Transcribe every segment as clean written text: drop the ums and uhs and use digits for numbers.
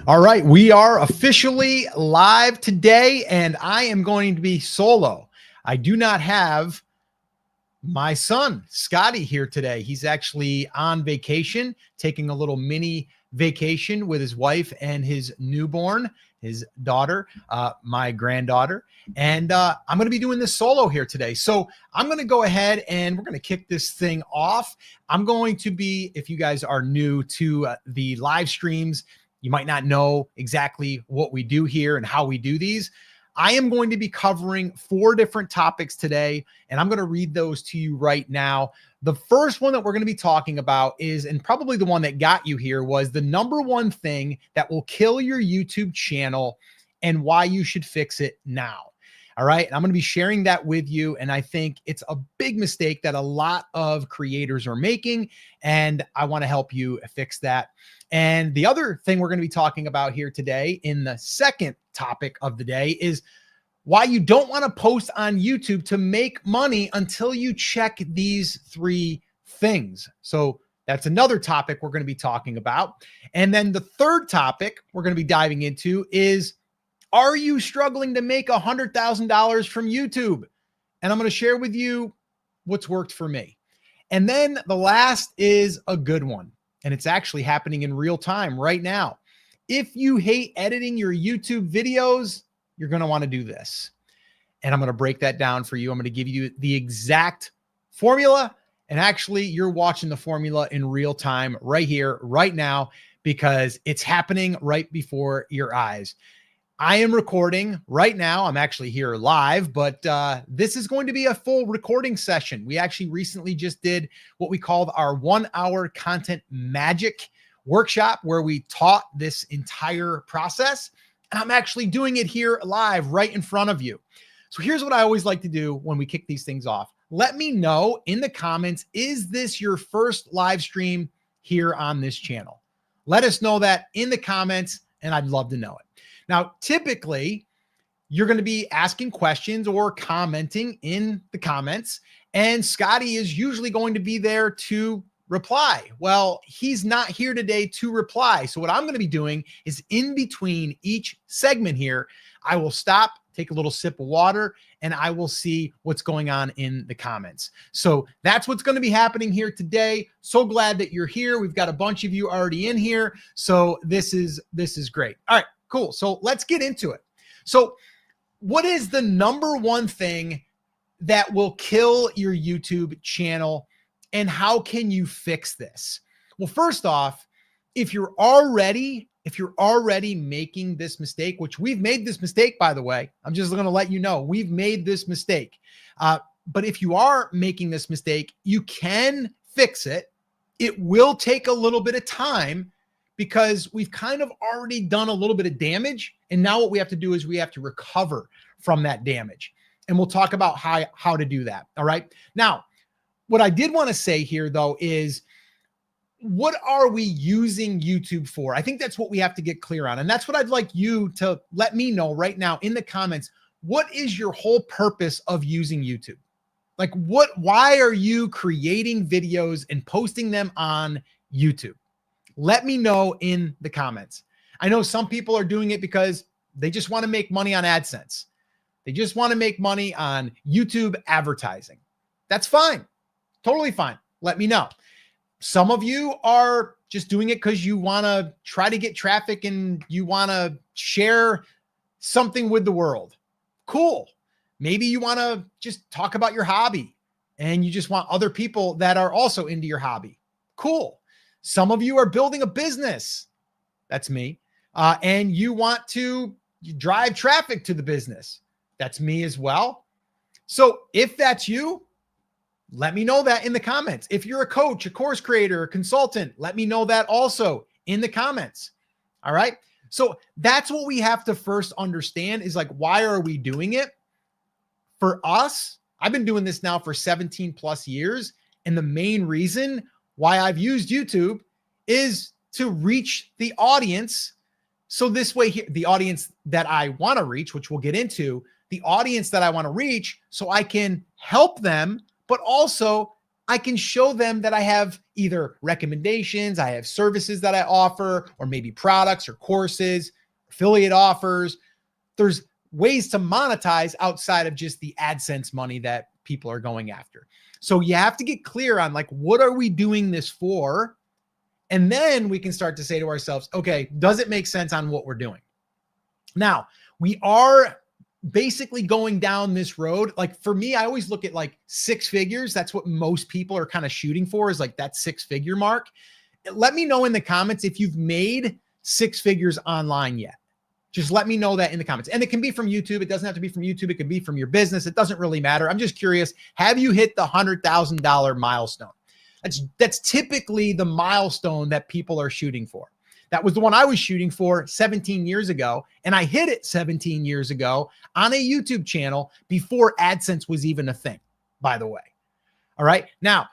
All right, we are officially live today, and I am going to be solo. I do not have my son, Scotty, here today. He's actually on vacation, taking a little mini vacation with his wife and his newborn, his daughter, my granddaughter. And I'm going to be doing this solo here today. So I'm going to go ahead and we're going to kick this thing off. I'm going to be, if you guys are new to the live streams, you might not know exactly what we do here and how we do these. I am going to be covering 4 different topics today, and I'm going to read those to you right now. The first one that we're going to be talking about is, and probably the one that got you here, was the number one thing that will kill your YouTube channel and why you should fix it now. All right. And I'm going to be sharing that with you. And I think it's a big mistake that a lot of creators are making. And I want to help you fix that. And the other thing we're going to be talking about here today in the second topic of the day is why you don't want to post on YouTube to make money until you check these 3 things. So that's another topic we're going to be talking about. And then the third topic we're going to be diving into is, are you struggling to make $100,000 from YouTube? And I'm going to share with you what's worked for me. And then the last is a good one. And it's actually happening in real time right now. If you hate editing your YouTube videos, you're going to want to do this. And I'm going to break that down for you. I'm going to give you the exact formula. And actually, you're watching the formula in real time right here, right now, because it's happening right before your eyes. I am recording right now. I'm actually here live, but this is going to be a full recording session. We actually recently just did what we called our 1-hour content magic workshop, where we taught this entire process. And I'm actually doing it here live right in front of you. So here's what I always like to do when we kick these things off. Let me know in the comments, is this your first live stream here on this channel? Let us know that in the comments, and I'd love to know it. Now, typically, you're going to be asking questions or commenting in the comments, and Scotty is usually going to be there to reply. Well, he's not here today to reply. So what I'm going to be doing is, in between each segment here, I will stop, take a little sip of water, and I will see what's going on in the comments. So that's what's going to be happening here today. So glad that you're here. We've got a bunch of you already in here. So this is great. All right. Cool. So let's get into it. So what is the number one thing that will kill your YouTube channel, and how can you fix this? Well, first off, if you're already making this mistake, which we've made this mistake, by the way, I'm just going to let you know, we've made this mistake. But if you are making this mistake, you can fix it. It will take a little bit of time, because we've kind of already done a little bit of damage. And now what we have to do is we have to recover from that damage. And we'll talk about how to do that. All right. Now, what I did want to say here, though, is what are we using YouTube for? I think that's what we have to get clear on. And that's what I'd like you to let me know right now in the comments. What is your whole purpose of using YouTube? Like, why are you creating videos and posting them on YouTube? Let me know in the comments. I know some people are doing it because they just want to make money on AdSense. They just want to make money on YouTube advertising. That's fine. Totally fine. Let me know. Some of you are just doing it because you want to try to get traffic and you want to share something with the world. Cool. Maybe you want to just talk about your hobby and you just want other people that are also into your hobby. Cool. Some of you are building a business. That's me. And you want to drive traffic to the business. That's me as well. So if that's you, let me know that in the comments. If you're a coach, a course creator, a consultant, let me know that also in the comments. All right. So that's what we have to first understand, is like, why are we doing it? For us, I've been doing this now for 17 plus years. And the main reason why I've used YouTube is to reach the audience. So this way here, the audience that I want to reach, which we'll get into, the audience that I want to reach, so I can help them, but also I can show them that I have either recommendations, I have services that I offer, or maybe products or courses, affiliate offers. There's ways to monetize outside of just the AdSense money that people are going after. So you have to get clear on like, what are we doing this for? And then we can start to say to ourselves, okay, does it make sense on what we're doing? Now, we are basically going down this road. Like for me, I always look at like 6 figures. That's what most people are kind of shooting for, is like that 6-figure mark. Let me know in the comments if you've made 6 figures online yet. Just let me know that in the comments. And it can be from YouTube. It doesn't have to be from YouTube. It can be from your business. It doesn't really matter. I'm just curious. Have you hit the $100,000 milestone? That's typically the milestone that people are shooting for. That was the one I was shooting for 17 years ago. And I hit it 17 years ago on a YouTube channel before AdSense was even a thing, by the way. All right. Now,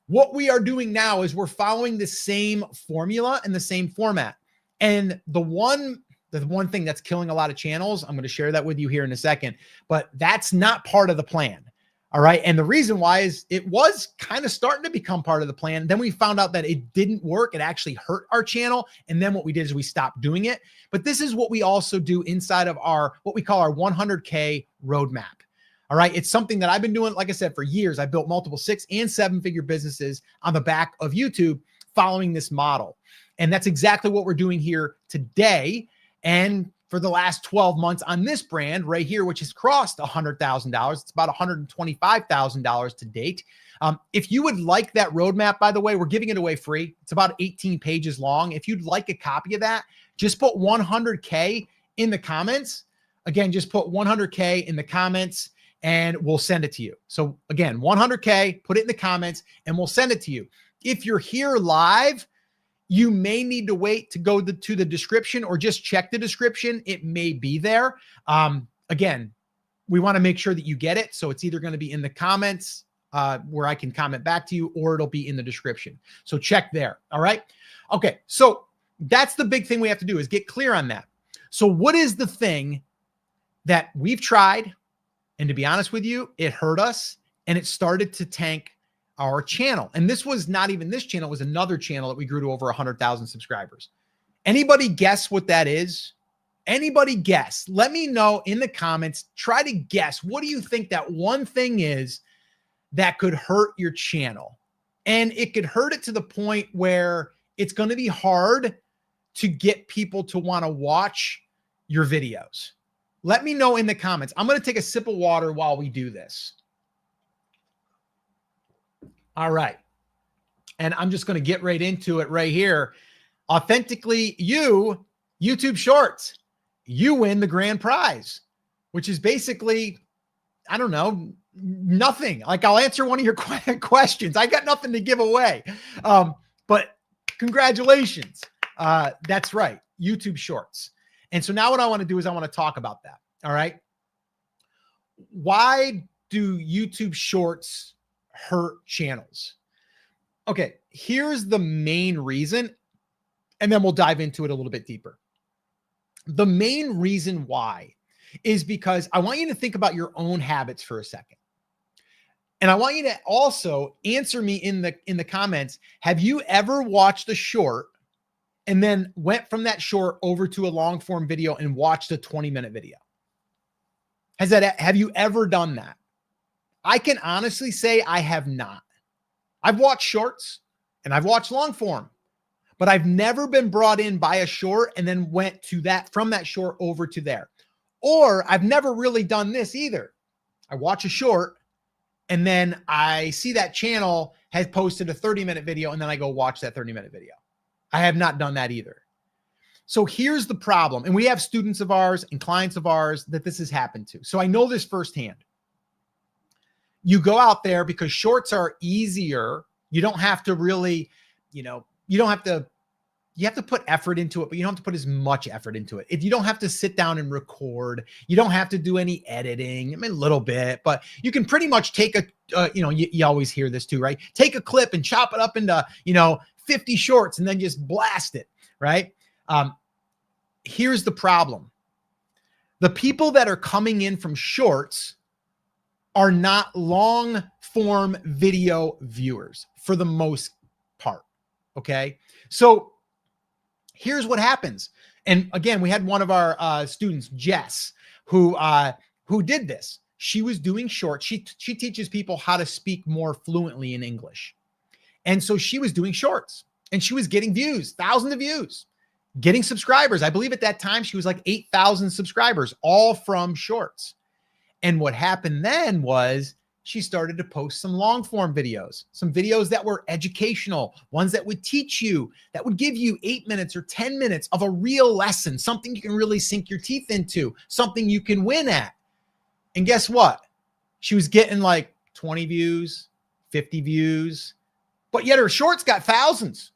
what we are doing now is we're following the same formula and the same format. And the one thing that's killing a lot of channels, I'm going to share that with you here in a second, but that's not part of the plan. All right. And the reason why is it was kind of starting to become part of the plan. Then we found out that it didn't work. It actually hurt our channel. And then what we did is we stopped doing it. But this is what we also do inside of our, what we call our 100K roadmap. All right. It's something that I've been doing, like I said, for years. I built multiple 6- and 7-figure businesses on the back of YouTube following this model. And that's exactly what we're doing here today. And for the last 12 months on this brand right here, which has crossed $100,000. It's about $125,000 to date. If you would like that roadmap, by the way, we're giving it away free. It's about 18 pages long. If you'd like a copy of that, just put 100K in the comments. Again, just put 100K in the comments and we'll send it to you. So again, 100K, put it in the comments and we'll send it to you. If you're here live, you may need to wait to go to the description or just check the description. It may be there. Again, we want to make sure that you get it. So it's either going to be in the comments where I can comment back to you, or it'll be in the description. So check there. All right. Okay. So that's the big thing we have to do, is get clear on that. So what is the thing that we've tried? And to be honest with you, it hurt us and it started to tank our channel. And this was not even this channel, it was another channel that we grew to over 100,000 subscribers. Anybody guess what that is? Anybody guess? Let me know in the comments. Try to guess. What do you think that one thing is that could hurt your channel? And it could hurt it to the point where it's going to be hard to get people to want to watch your videos. Let me know in the comments. I'm going to take a sip of water while we do this. All right. And I'm just going to get right into it right here. Authentically You, YouTube Shorts, you win the grand prize, which is basically, I don't know, nothing. Like, I'll answer one of your questions. I got nothing to give away. But congratulations. That's right. YouTube Shorts. And so now what I want to do is I want to talk about that. All right. Why do YouTube Shorts hurt channels? Okay, here's the main reason, and then we'll dive into it a little bit deeper. The main reason why is because I want you to think about your own habits for a second. And I want you to also answer me in the comments. Have you ever watched a short and then went from that short over to a long form video and watched a 20-minute video? Have you ever done that? I can honestly say I have not. I've watched shorts and I've watched long form, but I've never been brought in by a short and then went to that, from that short over to there. Or I've never really done this either. I watch a short and then I see that channel has posted a 30-minute video and then I go watch that 30-minute video. I have not done that either. So here's the problem. And we have students of ours and clients of ours that this has happened to. So I know this firsthand. You go out there because shorts are easier. You don't have to really, you have to put effort into it, but you don't have to put as much effort into it. If you don't have to sit down and record, you don't have to do any editing. I mean, a little bit, but you can pretty much take you always hear this too, right? Take a clip and chop it up into, 50 shorts and then just blast it, right? Here's the problem. The people that are coming in from shorts are not long form video viewers for the most part. Okay. So here's what happens. And again, we had one of our students, Jess, who did this. She was doing shorts. She teaches people how to speak more fluently in English. And so she was doing shorts and she was getting views, thousands of views, getting subscribers. I believe at that time she was like 8,000 subscribers, all from shorts. And what happened then was she started to post some long form videos, some videos that were educational, ones that would teach you, that would give you 8 minutes or 10 minutes of a real lesson, something you can really sink your teeth into, something you can win at. And guess what? She was getting like 20 views, 50 views, but yet her shorts got thousands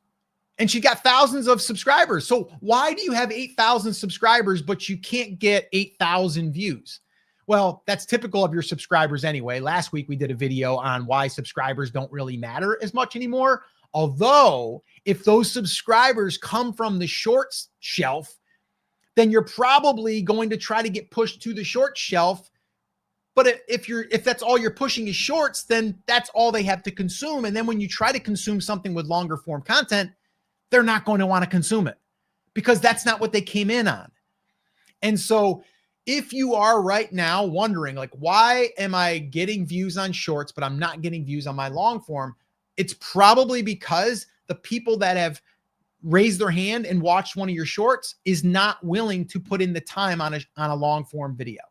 and she got thousands of subscribers. So why do you have 8,000 subscribers, but you can't get 8,000 views? Well, that's typical of your subscribers anyway. Last week, we did a video on why subscribers don't really matter as much anymore. Although if those subscribers come from the shorts shelf, then you're probably going to try to get pushed to the short shelf. But if that's all you're pushing is shorts, then that's all they have to consume. And then when you try to consume something with longer form content, they're not going to want to consume it because that's not what they came in on. And so if you are right now wondering, like, why am I getting views on shorts, but I'm not getting views on my long form? It's probably because the people that have raised their hand and watched one of your shorts is not willing to put in the time on a long form video.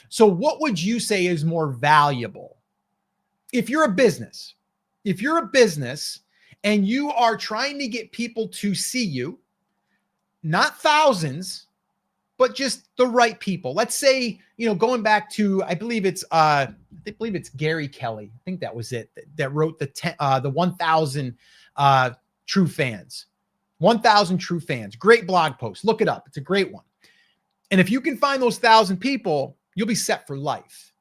So what would you say is more valuable? If you're a business and you are trying to get people to see you, not thousands, but just the right people. Let's say, going back to, I believe it's Gary Kelly. I think that was it that wrote the 1,000 true fans. 1,000 true fans. Great blog post. Look it up. It's a great one. And if you can find those 1,000 people, you'll be set for life.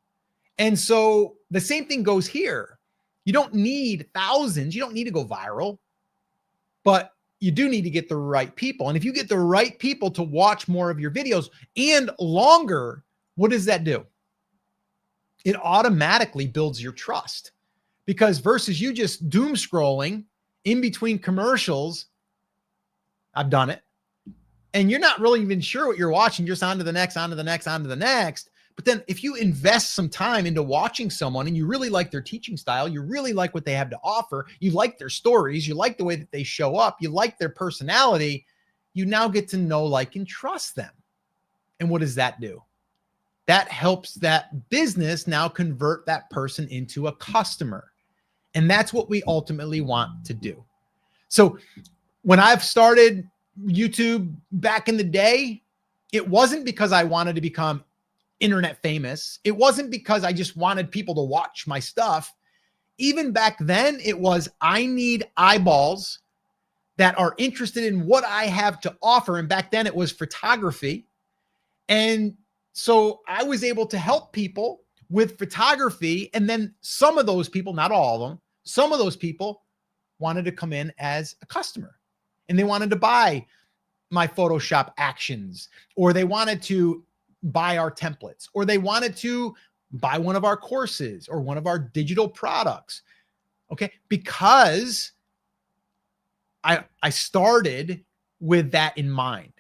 And so the same thing goes here. You don't need thousands. You don't need to go viral, but you do need to get the right people. And if you get the right people to watch more of your videos and longer, what does that do? It automatically builds your trust, because versus you just doom scrolling in between commercials, I've done it, and you're not really even sure what you're watching, just on to the next, on to the next, on to the next. But then if you invest some time into watching someone and you really like their teaching style, you really like what they have to offer, you like their stories, you like the way that they show up, you like their personality, you now get to know, like, and trust them. And what does that do? That helps that business now convert that person into a customer. And that's what we ultimately want to do. So when I've started YouTube back in the day, it wasn't because I wanted to become internet famous. It wasn't because I just wanted people to watch my stuff. Even back then, it was, I need eyeballs that are interested in what I have to offer. And back then it was photography. And so I was able to help people with photography. And then some of those people, not all of them, some of those people wanted to come in as a customer and they wanted to buy my Photoshop actions, or they wanted to buy our templates, or they wanted to buy one of our courses or one of our digital products. Okay. Because I started with that in mind.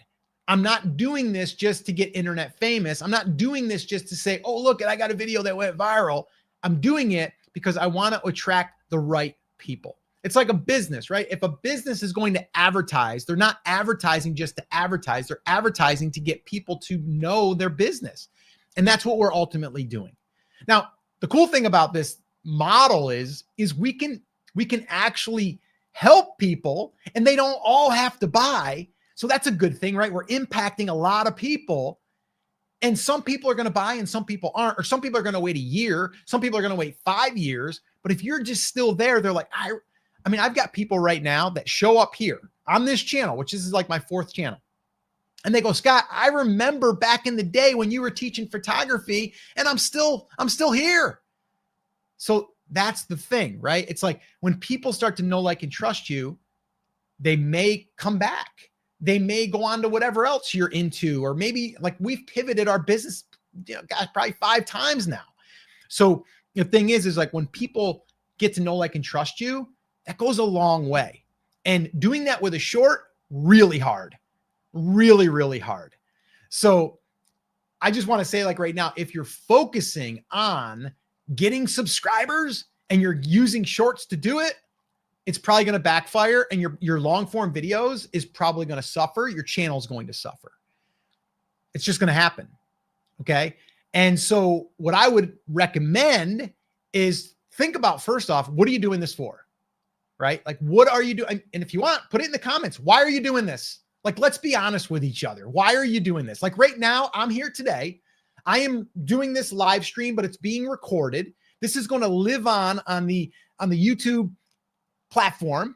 I'm not doing this just to get internet famous. I'm not doing this just to say, oh, look, I got a video that went viral. I'm doing it because I want to attract the right people. It's like a business, right? If a business is going to advertise, they're not advertising just to advertise. They're advertising to get people to know their business. And that's what we're ultimately doing. Now, the cool thing about this model is we can actually help people and they don't all have to buy. So that's a good thing, right? We're impacting a lot of people, and some people are going to buy and some people aren't, or some people are going to wait a year. Some people are going to wait 5 years. But if you're just still there, they're like, I mean, I've got people right now that show up here on this channel, which is like my 4th channel. And they go, Scott, I remember back in the day when you were teaching photography, and I'm still here. So that's the thing, right? It's like when people start to know, like, and trust you, they may come back. They may go on to whatever else you're into, or maybe like we've pivoted our business, gosh, probably 5 times now. So the thing is like when people get to know, like, and trust you, that goes a long way. And doing that with a short, really hard, really, really hard. So I just want to say, like, right now, if you're focusing on getting subscribers and you're using shorts to do it, it's probably going to backfire, and your long form videos is probably going to suffer. Your channel is going to suffer. It's just going to happen. Okay. And so what I would recommend is think about, first off, what are you doing this for? Right? Like, what are you doing? And if you want, put it in the comments. Why are you doing this? Like, let's be honest with each other. Why are you doing this? Like right now, I'm here today. I am doing this live stream, but it's being recorded. This is going to live on the YouTube platform.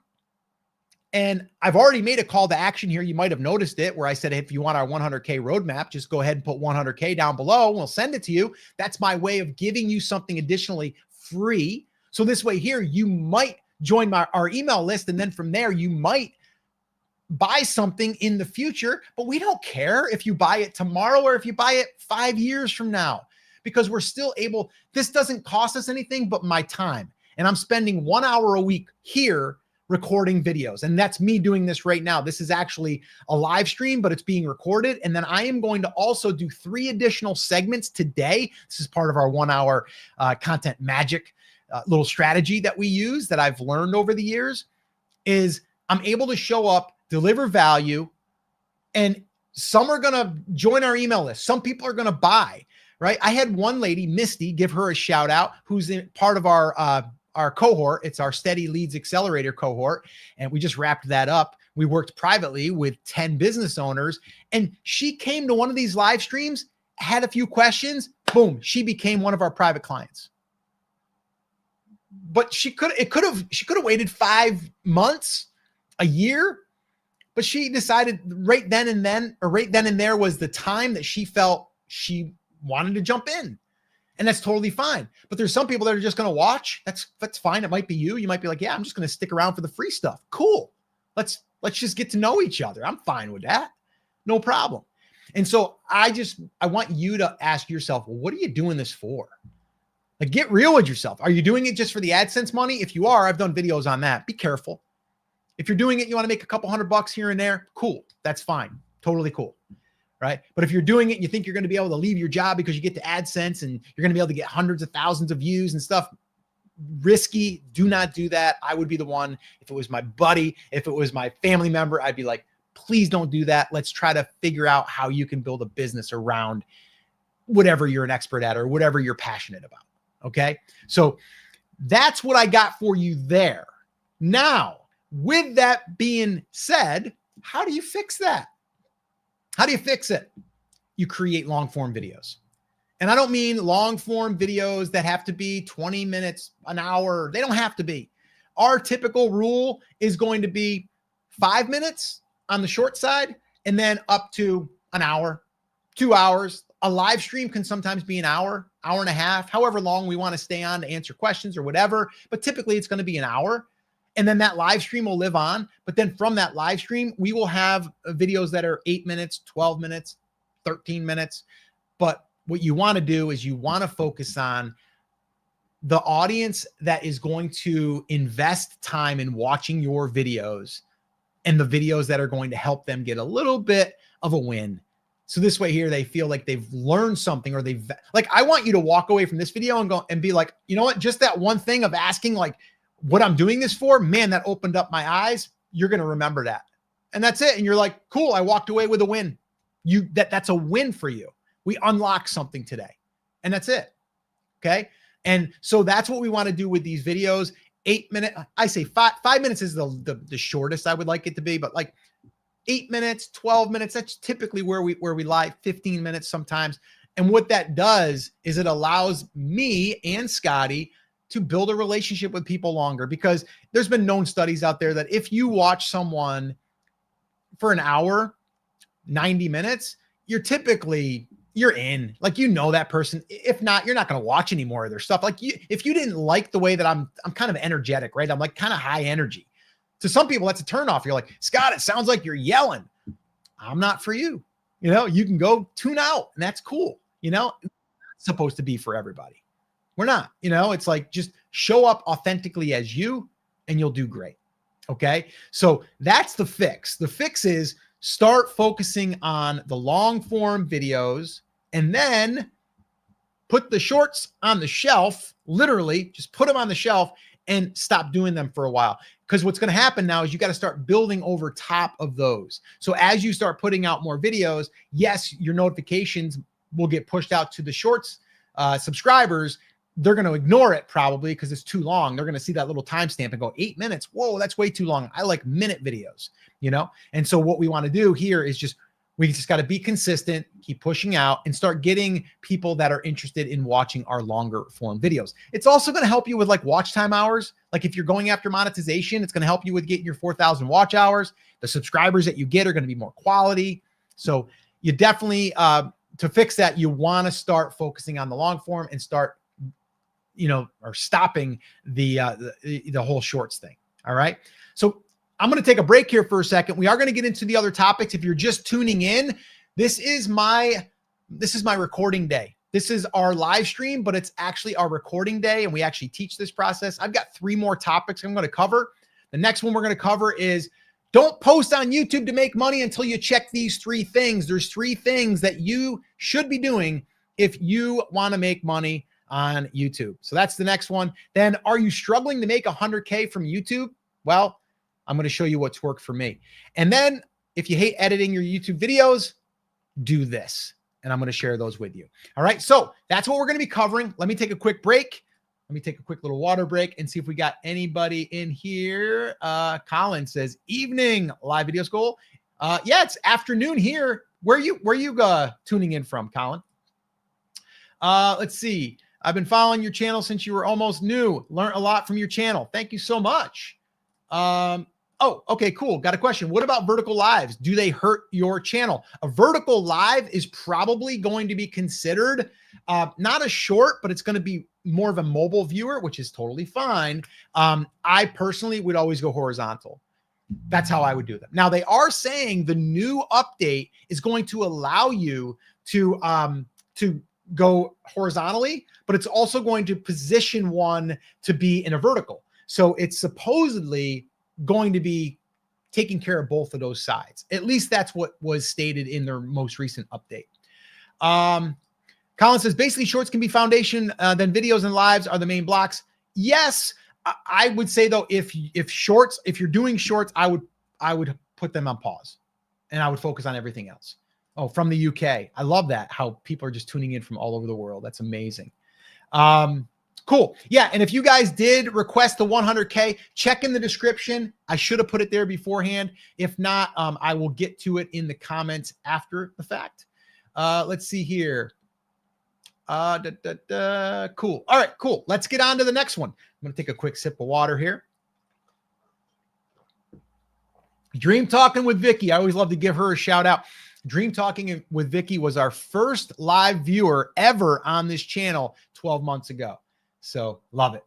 And I've already made a call to action here. You might have noticed it, where I said, if you want our 100K roadmap, just go ahead and put 100K down below. We'll send it to you. That's my way of giving you something additionally free. So this way here, you might join our email list. And then from there, you might buy something in the future, but we don't care if you buy it tomorrow or if you buy it 5 years from now, because we're still able, this doesn't cost us anything but my time. And I'm spending 1 hour a week here recording videos. And that's me doing this right now. This is actually a live stream, but it's being recorded. And then I am going to also do 3 additional segments today. This is part of our 1 hour content magic little strategy that we use, that I've learned over the years. Is I'm able to show up, deliver value, and some are going to join our email list. Some people are going to buy, right? I had one lady, Misty, give her a shout out, who's in part of our cohort. It's our Steady Leads Accelerator cohort. And we just wrapped that up. We worked privately with 10 business owners, and she came to one of these live streams, had a few questions, boom, she became one of our private clients. But she could have waited 5 months, a year, but she decided right then and there was the time that she felt she wanted to jump in. And that's totally fine. But there's some people that are just going to watch. That's fine. It might be you. You might be like, yeah, I'm just going to stick around for the free stuff. Cool. Let's just get to know each other. I'm fine with that. No problem. And so I want you to ask yourself, well, what are you doing this for? Like, get real with yourself. Are you doing it just for the AdSense money? If you are, I've done videos on that. Be careful. If you're doing it, you want to make a couple $100 here and there, cool. That's fine. Totally cool. Right? But if you're doing it and you think you're going to be able to leave your job because you get to AdSense and you're going to be able to get hundreds of thousands of views and stuff, risky. Do not do that. I would be the one, if it was my buddy, if it was my family member, I'd be like, please don't do that. Let's try to figure out how you can build a business around whatever you're an expert at or whatever you're passionate about. Okay. So that's what I got for you there. Now, with that being said, how do you fix that? How do you fix it? You create long form videos. And I don't mean long form videos that have to be 20 minutes, an hour. They don't have to be. Our typical rule is going to be 5 minutes on the short side, and then up to an hour, 2 hours. A live stream can sometimes be an hour, hour and a half, however long we want to stay on to answer questions or whatever. But typically it's going to be an hour. And then that live stream will live on. But then from that live stream, we will have videos that are 8 minutes, 12 minutes, 13 minutes. But what you want to do is you want to focus on the audience that is going to invest time in watching your videos, and the videos that are going to help them get a little bit of a win. So this way here, they feel like they've learned something, or I want you to walk away from this video and go and be like, you know what, just that one thing of asking, like, what I'm doing this for, man, that opened up my eyes. You're going to remember that. And that's it. And you're like, cool, I walked away with a win. That's a win for you. We unlocked something today, and that's it. Okay. And so that's what we want to do with these videos. 8 minutes. I say 5 minutes is the shortest I would like it to be, but like 8 minutes, 12 minutes, that's typically where we lie, 15 minutes sometimes. And what that does is it allows me and Scotty to build a relationship with people longer, because there's been known studies out there that if you watch someone for an hour, 90 minutes, you're in, like, you know, that person. If not, you're not going to watch any more of their stuff. Like, if you didn't like the way that I'm kind of energetic, right? I'm like kind of high energy. To some people, that's a turnoff. You're like, Scott, it sounds like you're yelling. I'm not for you. You know, you can go tune out, and that's cool. You know, it's supposed to be for everybody. We're not, it's like just show up authentically as you and you'll do great. Okay. So that's the fix. The fix is start focusing on the long form videos and then put the shorts on the shelf, literally just put them on the shelf and stop doing them for a while. Because what's going to happen now is you got to start building over top of those. So as you start putting out more videos, yes, your notifications will get pushed out to the shorts subscribers. They're going to ignore it probably because it's too long. They're going to see that little timestamp and go 8 minutes. Whoa, that's way too long. I like minute videos, And so what we want to do here is we just got to be consistent, keep pushing out and start getting people that are interested in watching our longer form videos. It's also going to help you with like watch time hours. Like if you're going after monetization, it's going to help you with getting your 4,000 watch hours. The subscribers that you get are going to be more quality. So you definitely, to fix that, you want to start focusing on the long form and start, or stopping the whole shorts thing. All right. So I'm going to take a break here for a second. We are going to get into the other topics. If you're just tuning in, this is my recording day. This is our live stream, but it's actually our recording day. And we actually teach this process. I've got 3 more topics I'm going to cover. The next one we're going to cover is don't post on YouTube to make money until you check these 3 things. There's 3 things that you should be doing if you want to make money on YouTube. So that's the next one. Then are you struggling to make 100K from YouTube? Well, I'm going to show you what's worked for me. And then if you hate editing your YouTube videos, do this. And I'm going to share those with you. All right. So that's what we're going to be covering. Let me take a quick break. Let me take a quick little water break and see if we got anybody in here. Colin says, evening live video school. Yeah, it's afternoon here. Where you tuning in from, Colin? Let's see. I've been following your channel since you were almost new. Learned a lot from your channel. Thank you so much. Oh, okay, cool. Got a question. What about vertical lives? Do they hurt your channel? A vertical live is probably going to be considered not a short, but it's going to be more of a mobile viewer, which is totally fine. I personally would always go horizontal. That's how I would do them. Now, they are saying the new update is going to allow you to go horizontally, but it's also going to position one to be in a vertical. So it's supposedly going to be taking care of both of those sides. At least that's what was stated in their most recent update. Colin says, basically shorts can be foundation, then videos and lives are the main blocks. Yes, I would say though, if you're doing shorts, I would put them on pause and I would focus on everything else. Oh, from the UK. I love that. How people are just tuning in from all over the world. That's amazing. Cool. Yeah. And if you guys did request the 100K, check in the description. I should have put it there beforehand. If not, I will get to it in the comments after the fact. Let's see here. Cool. All right, cool. Let's get on to the next one. I'm going to take a quick sip of water here. Dream Talking with Vicky. I always love to give her a shout out. Dream Talking with Vicky was our first live viewer ever on this channel 12 months ago. So love it.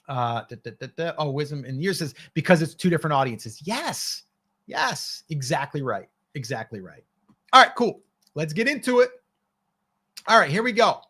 Oh, Wisdom in Years says, because it's 2 different audiences. Yes. Yes. Exactly right. Exactly right. All right, cool. Let's get into it. All right, here we go.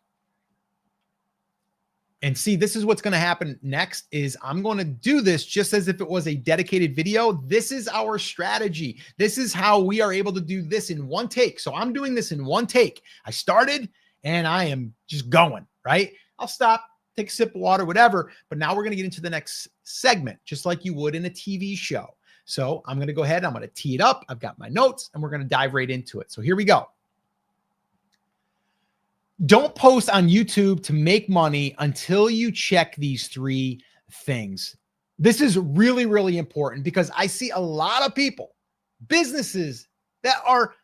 And see, this is what's going to happen next is I'm going to do this just as if it was a dedicated video. This is our strategy. This is how we are able to do this in one take. So I'm doing this in one take. I started and I am just going, right? I'll stop, take a sip of water, whatever. But now we're going to get into the next segment, just like you would in a TV show. So I'm going to go ahead. I'm going to tee it up. I've got my notes and we're going to dive right into it. So here we go. Don't post on YouTube to make money until you check these 3 things. This is really, really important because I see a lot of people, businesses that are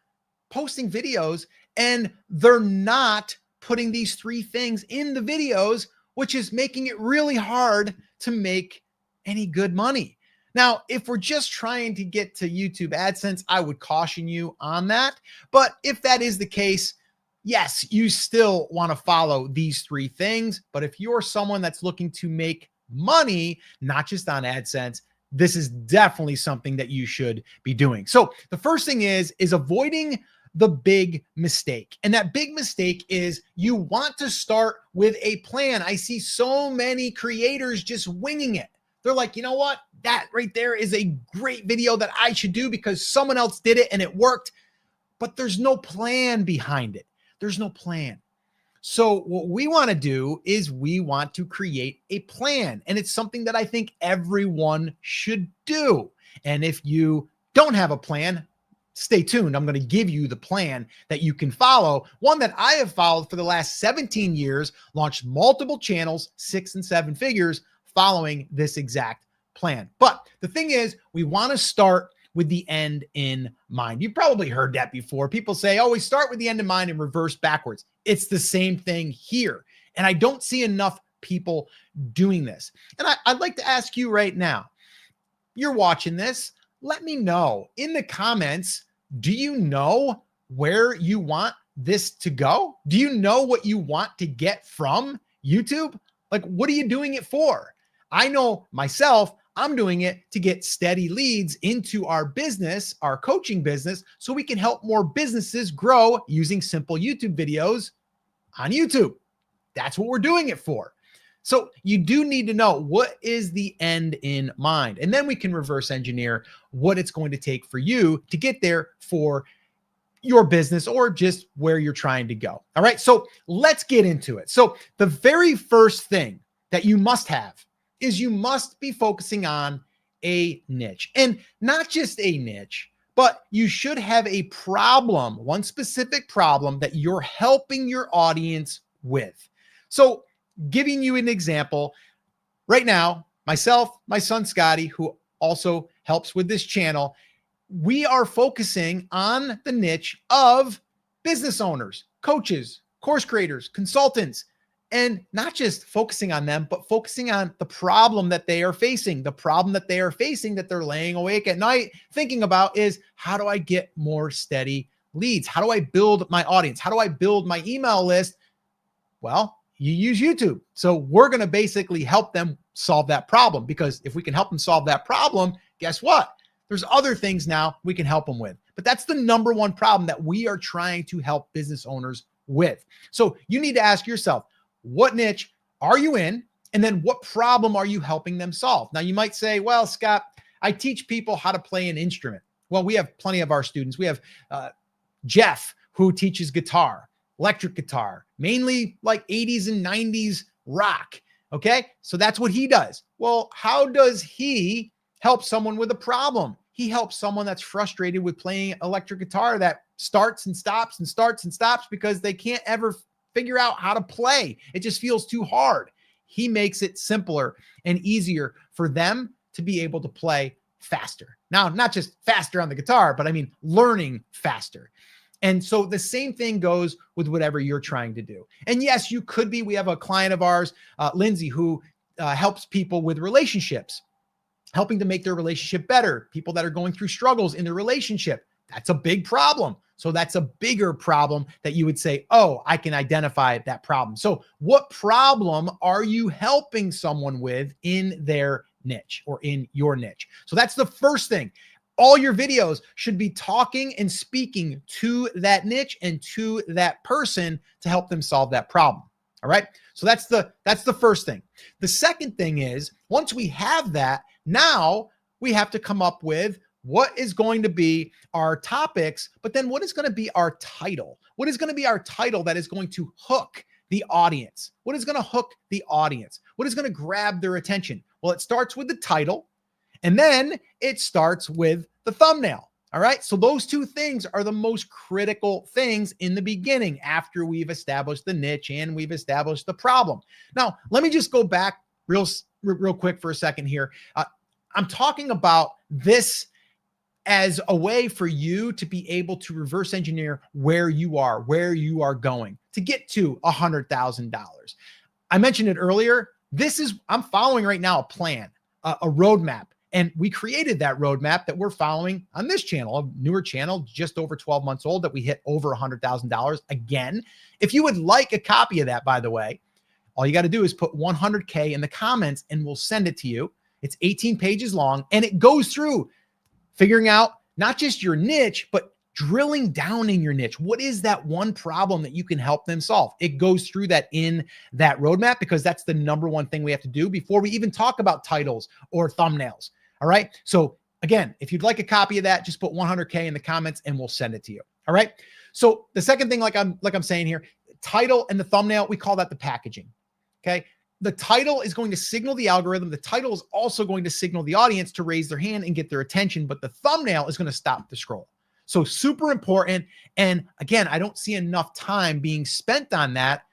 posting videos and they're not putting these 3 things in the videos, which is making it really hard to make any good money. Now, if we're just trying to get to YouTube AdSense, I would caution you on that. But if that is the case, yes, you still want to follow these 3 things. But if you're someone that's looking to make money, not just on AdSense, this is definitely something that you should be doing. So the first thing is avoiding the big mistake. And that big mistake is you want to start with a plan. I see so many creators just winging it. They're like, you know what? That right there is a great video that I should do because someone else did it and it worked. But there's no plan behind it. There's no plan. So what we want to do is we want to create a plan. And it's something that I think everyone should do. And if you don't have a plan, stay tuned. I'm going to give you the plan that you can follow. One that I have followed for the last 17 years, launched multiple channels, 6 and 7 figures, following this exact plan. But the thing is, we want to start with the end in mind. You've probably heard that before. People say, oh, we start with the end in mind and reverse backwards. It's the same thing here. And I don't see enough people doing this. And I'd like to ask you right now, you're watching this, let me know in the comments, do you know where you want this to go? Do you know what you want to get from YouTube? Like, what are you doing it for? I know myself, I'm doing it to get steady leads into our business, our coaching business, so we can help more businesses grow using simple YouTube videos on YouTube. That's what we're doing it for. So you do need to know what is the end in mind, and then we can reverse engineer what it's going to take for you to get there for your business or just where you're trying to go. All right. So let's get into it. So the very first thing that you must have is you must be focusing on a niche, and not just a niche, but you should have a problem, one specific problem that you're helping your audience with. So giving you an example right now, myself, my son, Scotty, who also helps with this channel, we are focusing on the niche of business owners, coaches, course creators, consultants, and not just focusing on them, but focusing on the problem that they are facing. The problem that they are facing that they're laying awake at night thinking about is, how do I get more steady leads? How do I build my audience? How do I build my email list? Well, you use YouTube. So we're going to basically help them solve that problem, because if we can help them solve that problem, guess what? There's other things now we can help them with. But that's the number one problem that we are trying to help business owners with. So you need to ask yourself, what niche are you in? And then what problem are you helping them solve? Now you might say, well, Scott, I teach people how to play an instrument. Well, we have plenty of our students. We have Jeff, who teaches guitar, electric guitar, mainly like 80s and 90s rock. Okay. So that's what he does. Well, how does he help someone with a problem? He helps someone that's frustrated with playing electric guitar that starts and stops and starts and stops because they can't ever figure out how to play. It just feels too hard. He makes it simpler and easier for them to be able to play faster. Now, not just faster on the guitar, but I mean, learning faster. And so the same thing goes with whatever you're trying to do. And yes, you could be, we have a client of ours, Lindsay, who helps people with relationships, helping to make their relationship better. People that are going through struggles in their relationship. That's a big problem. So that's a bigger problem that you would say, oh, I can identify that problem. So what problem are you helping someone with in their niche or in your niche? So that's the first thing. All your videos should be talking and speaking to that niche and to that person to help them solve that problem. All right. So that's the first thing. The second thing is, once we have that, now we have to come up with what is going to be our topics, but then what is going to be our title? What is going to be our title that is going to hook the audience? What is going to hook the audience? What is going to grab their attention? Well, it starts with the title, and then it starts with the thumbnail. All right. So those two things are the most critical things in the beginning after we've established the niche and we've established the problem. Now, let me just go back real quick for a second here. I'm talking about this as a way for you to be able to reverse engineer where you are going to get to $100,000. I mentioned it earlier. I'm following right now a plan, a roadmap. And we created that roadmap that we're following on this channel, a newer channel, just over 12 months old, that we hit over $100,000 again. If you would like a copy of that, by the way, all you got to do is put 100K in the comments and we'll send it to you. It's 18 pages long, and it goes through figuring out not just your niche, but drilling down in your niche. What is that one problem that you can help them solve? It goes through that in that roadmap, because that's the number one thing we have to do before we even talk about titles or thumbnails. All right. So again, if you'd like a copy of that, just put 100K in the comments and we'll send it to you. All right. So the second thing, like I'm saying here, title and the thumbnail, we call that the packaging. Okay. The title is going to signal the algorithm. The title is also going to signal the audience to raise their hand and get their attention, but the thumbnail is going to stop the scroll. So super important. And again, I don't see enough time being spent on that.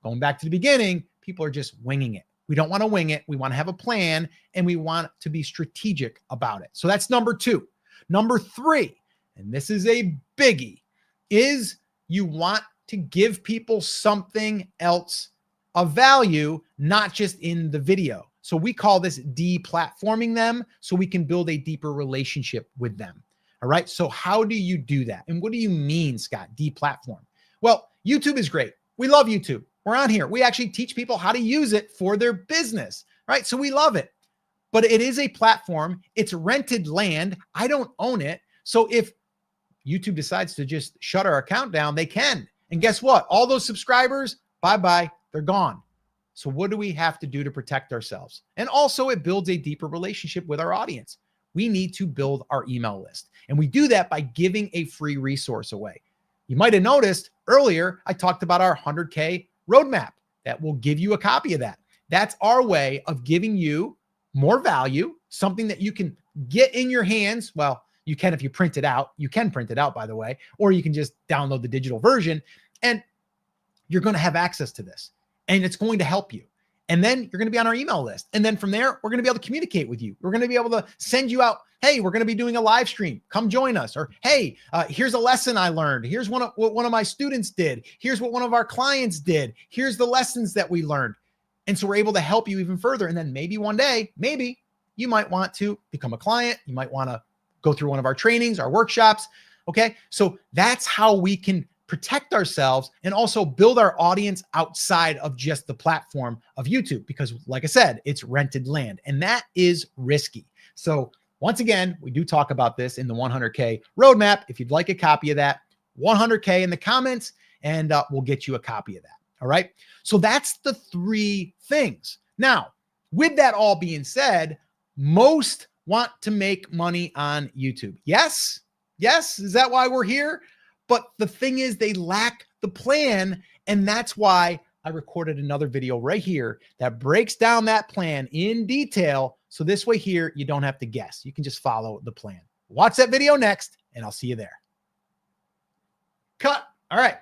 Going back to the beginning, people are just winging it. We don't want to wing it. We want to have a plan, and we want to be strategic about it. So that's number 2. Number 3, and this is a biggie, is you want to give people something else of value, not just in the video. So we call this deplatforming them so we can build a deeper relationship with them. All right. So how do you do that? And what do you mean, Scott, deplatform? Well, YouTube is great. We love YouTube. We're on here. We actually teach people how to use it for their business, right? So we love it, but it is a platform. It's rented land. I don't own it. So if YouTube decides to just shut our account down, they can. And guess what? All those subscribers, bye-bye, they're gone. So what do we have to do to protect ourselves? And also it builds a deeper relationship with our audience. We need to build our email list. And we do that by giving a free resource away. You might have noticed earlier, I talked about our 100K roadmap. That will give you a copy of that. That's our way of giving you more value, something that you can get in your hands. Well, you can if you print it out. You can print it out, by the way, or you can just download the digital version, and you're going to have access to this, and it's going to help you. And then you're going to be on our email list. And then from there, we're going to be able to communicate with you. We're going to be able to send you out, hey, we're going to be doing a live stream. Come join us. Or, hey, here's a lesson I learned. Here's what one of my students did. Here's what one of our clients did. Here's the lessons that we learned. And so we're able to help you even further. And then maybe one day, maybe you might want to become a client. You might want to go through one of our trainings, our workshops. Okay. So that's how we can protect ourselves and also build our audience outside of just the platform of YouTube, because like I said, it's rented land, and that is risky. So once again, we do talk about this in the 100K roadmap. If you'd like a copy of that, 100K in the comments, and we'll get you a copy of that. All right. So that's the 3 things. Now, with that all being said, most want to make money on YouTube. Yes. Yes. Is that why we're here? But the thing is, they lack the plan. And that's why I recorded another video right here that breaks down that plan in detail. So this way here, you don't have to guess. You can just follow the plan. Watch that video next, and I'll see you there. Cut. All right.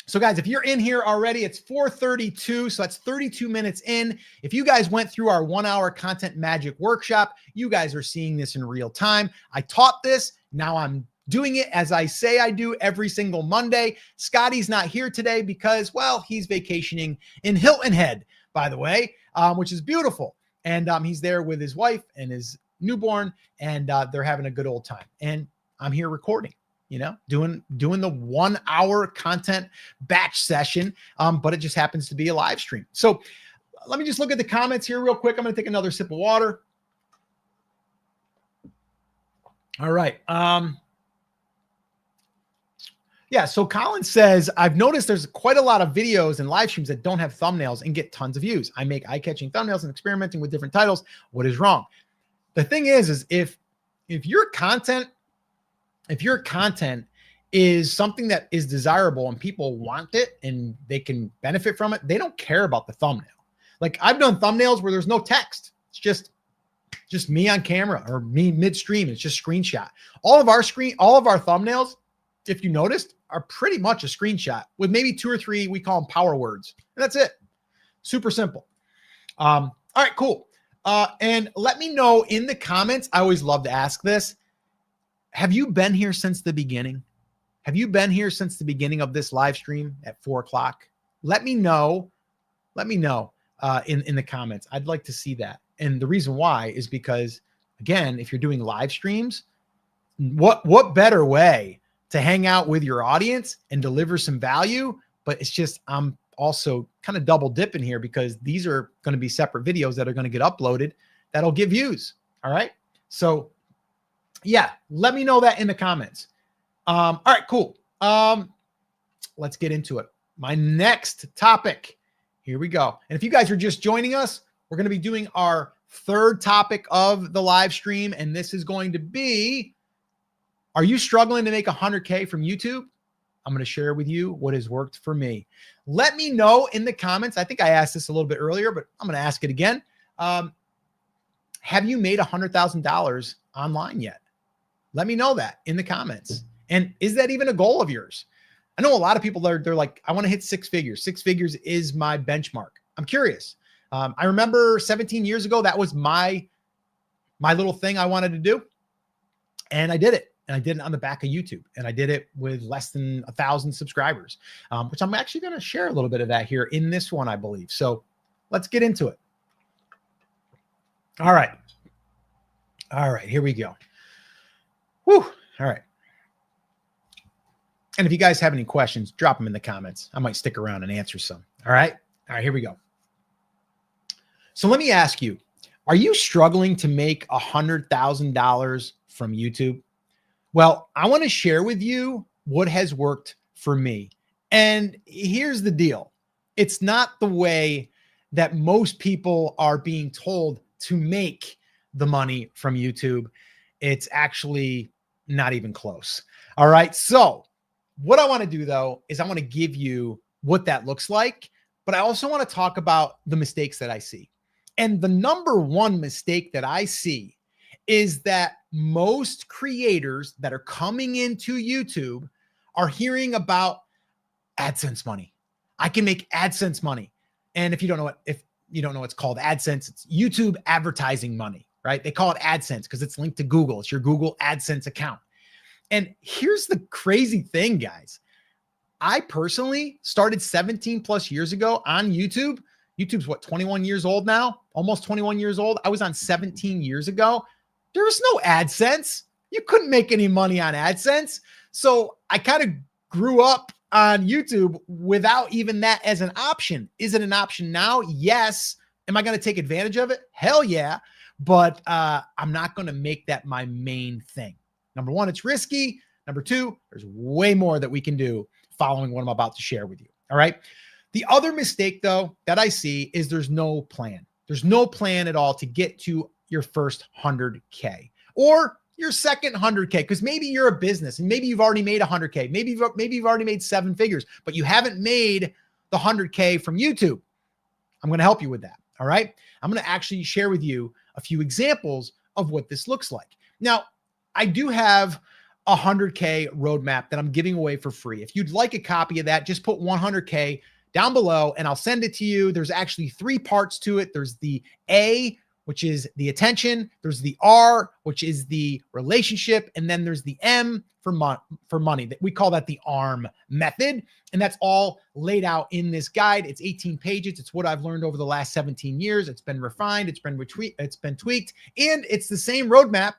So guys, if you're in here already, it's 4:32. So that's 32 minutes in. If you guys went through our 1-hour content magic workshop, you guys are seeing this in real time. I taught this. Now I'm doing it as I say I do every single Monday. Scotty's not here today because, well, he's vacationing in Hilton Head, by the way, which is beautiful. And he's there with his wife and his newborn, and they're having a good old time. And I'm here recording, you know, doing the 1-hour content batch session, but it just happens to be a live stream. So let me just look at the comments here real quick. I'm going to take another sip of water. All right. Yeah, so Colin says, I've noticed there's quite a lot of videos and live streams that don't have thumbnails and get tons of views. I make eye-catching thumbnails and experimenting with different titles. What is wrong? The thing is if your content is something that is desirable and people want it and they can benefit from it, they don't care about the thumbnail. Like I've done thumbnails where there's no text. It's just me on camera or me midstream. It's just screenshot. All of our thumbnails, if you noticed, are pretty much a screenshot with maybe 2 or 3, we call them power words. And that's it. Super simple. All right, cool. And let me know in the comments. I always love to ask this. Have you been here since the beginning? Have you been here since the beginning of this live stream at 4 o'clock? Let me know. Let me know in the comments. I'd like to see that. And the reason why is because, again, if you're doing live streams, what better way to hang out with your audience and deliver some value? But it's just, I'm also kind of double dipping here because these are going to be separate videos that are going to get uploaded that'll give views. All right. So yeah, let me know that in the comments. All right, cool. Let's get into it. My next topic. Here we go. And if you guys are just joining us, we're going to be doing our third topic of the live stream. And this is going to be, are you struggling to make 100K from YouTube? I'm going to share with you what has worked for me. Let me know in the comments. I think I asked this a little bit earlier, but I'm going to ask it again. Have you made $100,000 online yet? Let me know that in the comments. And is that even a goal of yours? I know a lot of people they're like, I want to hit 6 figures. 6 figures is my benchmark. I'm curious. I remember 17 years ago, that was my little thing I wanted to do. And I did it. And I did it on the back of YouTube. And I did it with less than 1,000 subscribers, which I'm actually going to share a little bit of that here in this one, I believe. So let's get into it. All right. All right, here we go. Whew. All right. And if you guys have any questions, drop them in the comments. I might stick around and answer some. All right. All right, here we go. So let me ask you, are you struggling to make $100,000 from YouTube? Well, I want to share with you what has worked for me. And here's the deal. It's not the way that most people are being told to make the money from YouTube. It's actually not even close. All right. So what I want to do though, is I want to give you what that looks like, but I also want to talk about the mistakes that I see. And the number one mistake that I see is that most creators that are coming into YouTube are hearing about AdSense money. I can make AdSense money. And if you don't know it's called AdSense, it's YouTube advertising money, right? They call it AdSense because it's linked to Google. It's your Google AdSense account. And here's the crazy thing, guys. I personally started 17 plus years ago on YouTube. YouTube's what, 21 years old now? Almost 21 years old. I was on 17 years ago. There was no AdSense. You couldn't make any money on AdSense. So I kind of grew up on YouTube without even that as an option. Is it an option now? Yes. Am I going to take advantage of it? Hell yeah. But I'm not going to make that my main thing. Number one, it's risky. Number two, there's way more that we can do following what I'm about to share with you. All right. The other mistake though, that I see is there's no plan. There's no plan at all to get to your first 100K or your second 100K, because maybe you're a business and maybe you've already made 100K. Maybe you've already made 7 figures, but you haven't made the 100K from YouTube. I'm going to help you with that. All right. I'm going to actually share with you a few examples of what this looks like. Now, I do have a 100K roadmap that I'm giving away for free. If you'd like a copy of that, just put 100K down below and I'll send it to you. There's actually 3 parts to it. There's the A, which is the attention. There's the R, which is the relationship. And then there's the M for money. We call that the ARM method. And that's all laid out in this guide. It's 18 pages. It's what I've learned over the last 17 years. It's been refined. It's been tweaked. And it's the same roadmap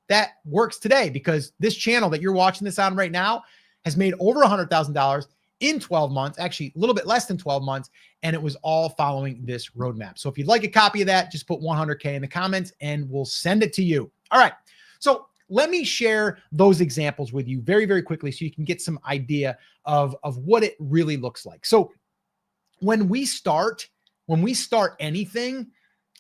that works today, because this channel that you're watching this on right now has made over $100,000 in 12 months, actually a little bit less than 12 months. And it was all following this roadmap. So if you'd like a copy of that, just put 100K in the comments and we'll send it to you. All right. So let me share those examples with you very, very quickly so you can get some idea of what it really looks like. So when we start anything,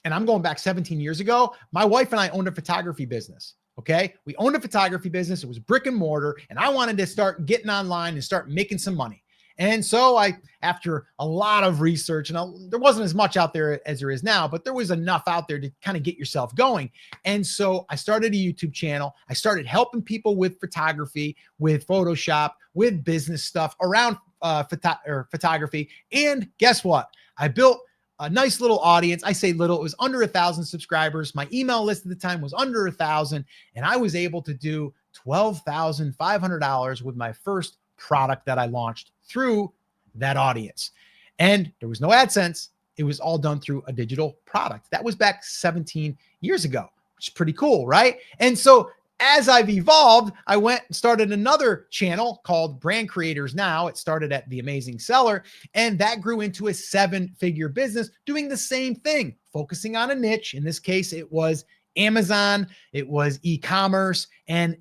and I'm going back 17 years ago, my wife and I owned a photography business. Okay. We owned a photography business. It was brick and mortar. And I wanted to start getting online and start making some money. And so after a lot of research, and there wasn't as much out there as there is now, but there was enough out there to kind of get yourself going. And so I started a YouTube channel. I started helping people with photography, with Photoshop, with business stuff around photography. And guess what? I built a nice little audience. I say little, it was under 1,000 subscribers. My email list at the time was under 1,000. And I was able to do $12,500 with my first product that I launched through that audience. And there was no AdSense. It was all done through a digital product. That was back 17 years ago, which is pretty cool, right? And so as I've evolved, I went and started another channel called Brand Creators Now. It started at The Amazing Seller, and that grew into a 7-figure business doing the same thing, focusing on a niche. In this case, it was Amazon, it was e-commerce, and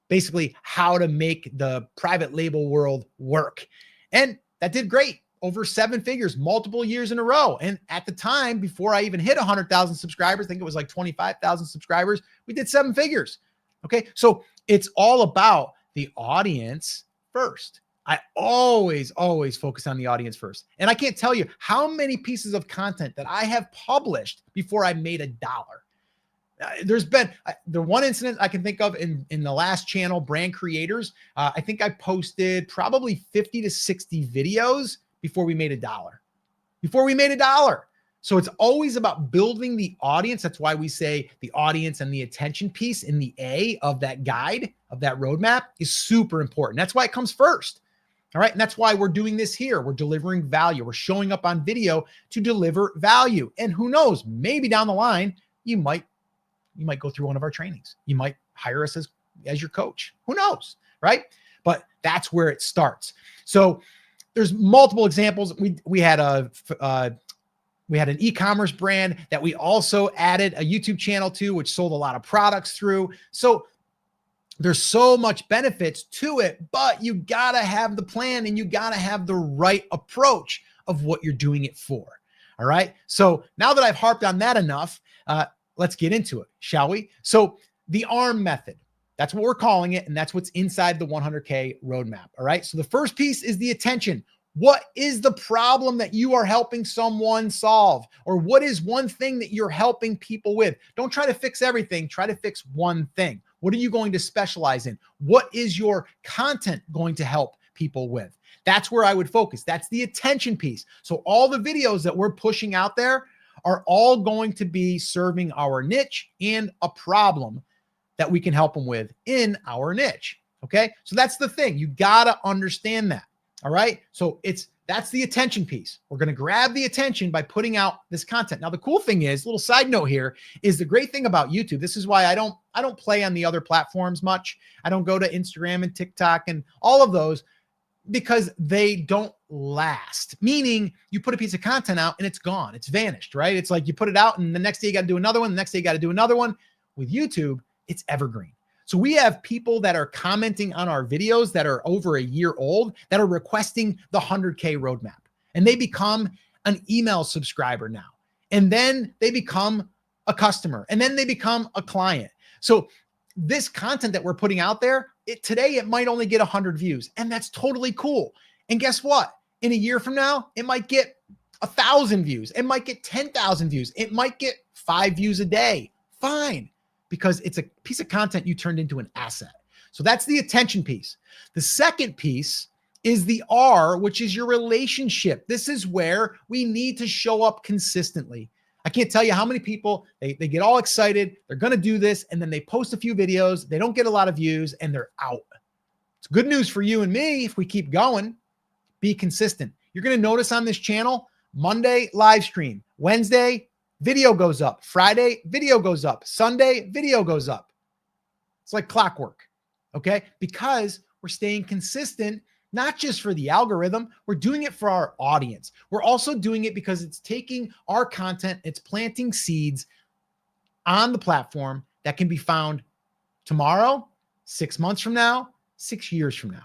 basically how to make the private label world work. And that did great. Over 7 figures, multiple years in a row. And at the time, before I even hit 100,000 subscribers, I think it was like 25,000 subscribers, we did 7 figures. Okay. So it's all about the audience first. I always focus on the audience first. And I can't tell you how many pieces of content that I have published before I made $1. There's been the one incident I can think of in the last channel, Brand Creators. I think I posted probably 50 to 60 videos before we made $1. Before we made $1. So it's always about building the audience. That's why we say the audience and the attention piece in the A of that guide, of that roadmap, is super important. That's why it comes first. All right. And that's why we're doing this here. We're delivering value. We're showing up on video to deliver value. And who knows, maybe down the line, you might go through one of our trainings. You might hire us as your coach. Who knows, right? But that's where it starts. So there's multiple examples. We had an e-commerce brand that we also added a YouTube channel to, which sold a lot of products through. So there's so much benefits to it, but you got to have the plan and you got to have the right approach of what you're doing it for. All right. So now that I've harped on that enough, let's get into it, shall we? So the ARM method, that's what we're calling it. And that's what's inside the 100K roadmap. All right. So the first piece is the attention. What is the problem that you are helping someone solve? Or what is one thing that you're helping people with? Don't try to fix everything. Try to fix one thing. What are you going to specialize in? What is your content going to help people with? That's where I would focus. That's the attention piece. So all the videos that we're pushing out there are all going to be serving our niche and a problem that we can help them with in our niche. Okay. So that's the thing. You got to understand that. All right. So that's the attention piece. We're going to grab the attention by putting out this content. Now, the cool thing is, little side note here, is the great thing about YouTube. This is why I don't play on the other platforms much. I don't go to Instagram and TikTok and all of those, because they don't last. Meaning you put a piece of content out and it's gone. It's vanished, right? It's like you put it out and the next day you got to do another one. The next day you got to do another one. With YouTube, it's evergreen. So we have people that are commenting on our videos that are over a year old that are requesting the 100K roadmap, and they become an email subscriber now. And then they become a customer, and then they become a client. So this content that we're putting out there, today it might only get 100 views, and that's totally cool. And guess what? In a year from now, it might get 1,000 views. It might get 10,000 views. It might get 5 views a day. Fine. Because it's a piece of content you turned into an asset. So that's the attention piece. The second piece is the R, which is your relationship. This is where we need to show up consistently. I can't tell you how many people, they get all excited. They're going to do this. And then they post a few videos. They don't get a lot of views and they're out. It's good news for you and me if we keep going. Be consistent. You're going to notice on this channel, Monday, live stream. Wednesday, video goes up. Friday, video goes up. Sunday, video goes up. It's like clockwork, okay? Because we're staying consistent, not just for the algorithm, we're doing it for our audience. We're also doing it because it's taking our content, it's planting seeds on the platform that can be found tomorrow, 6 months from now, 6 years from now.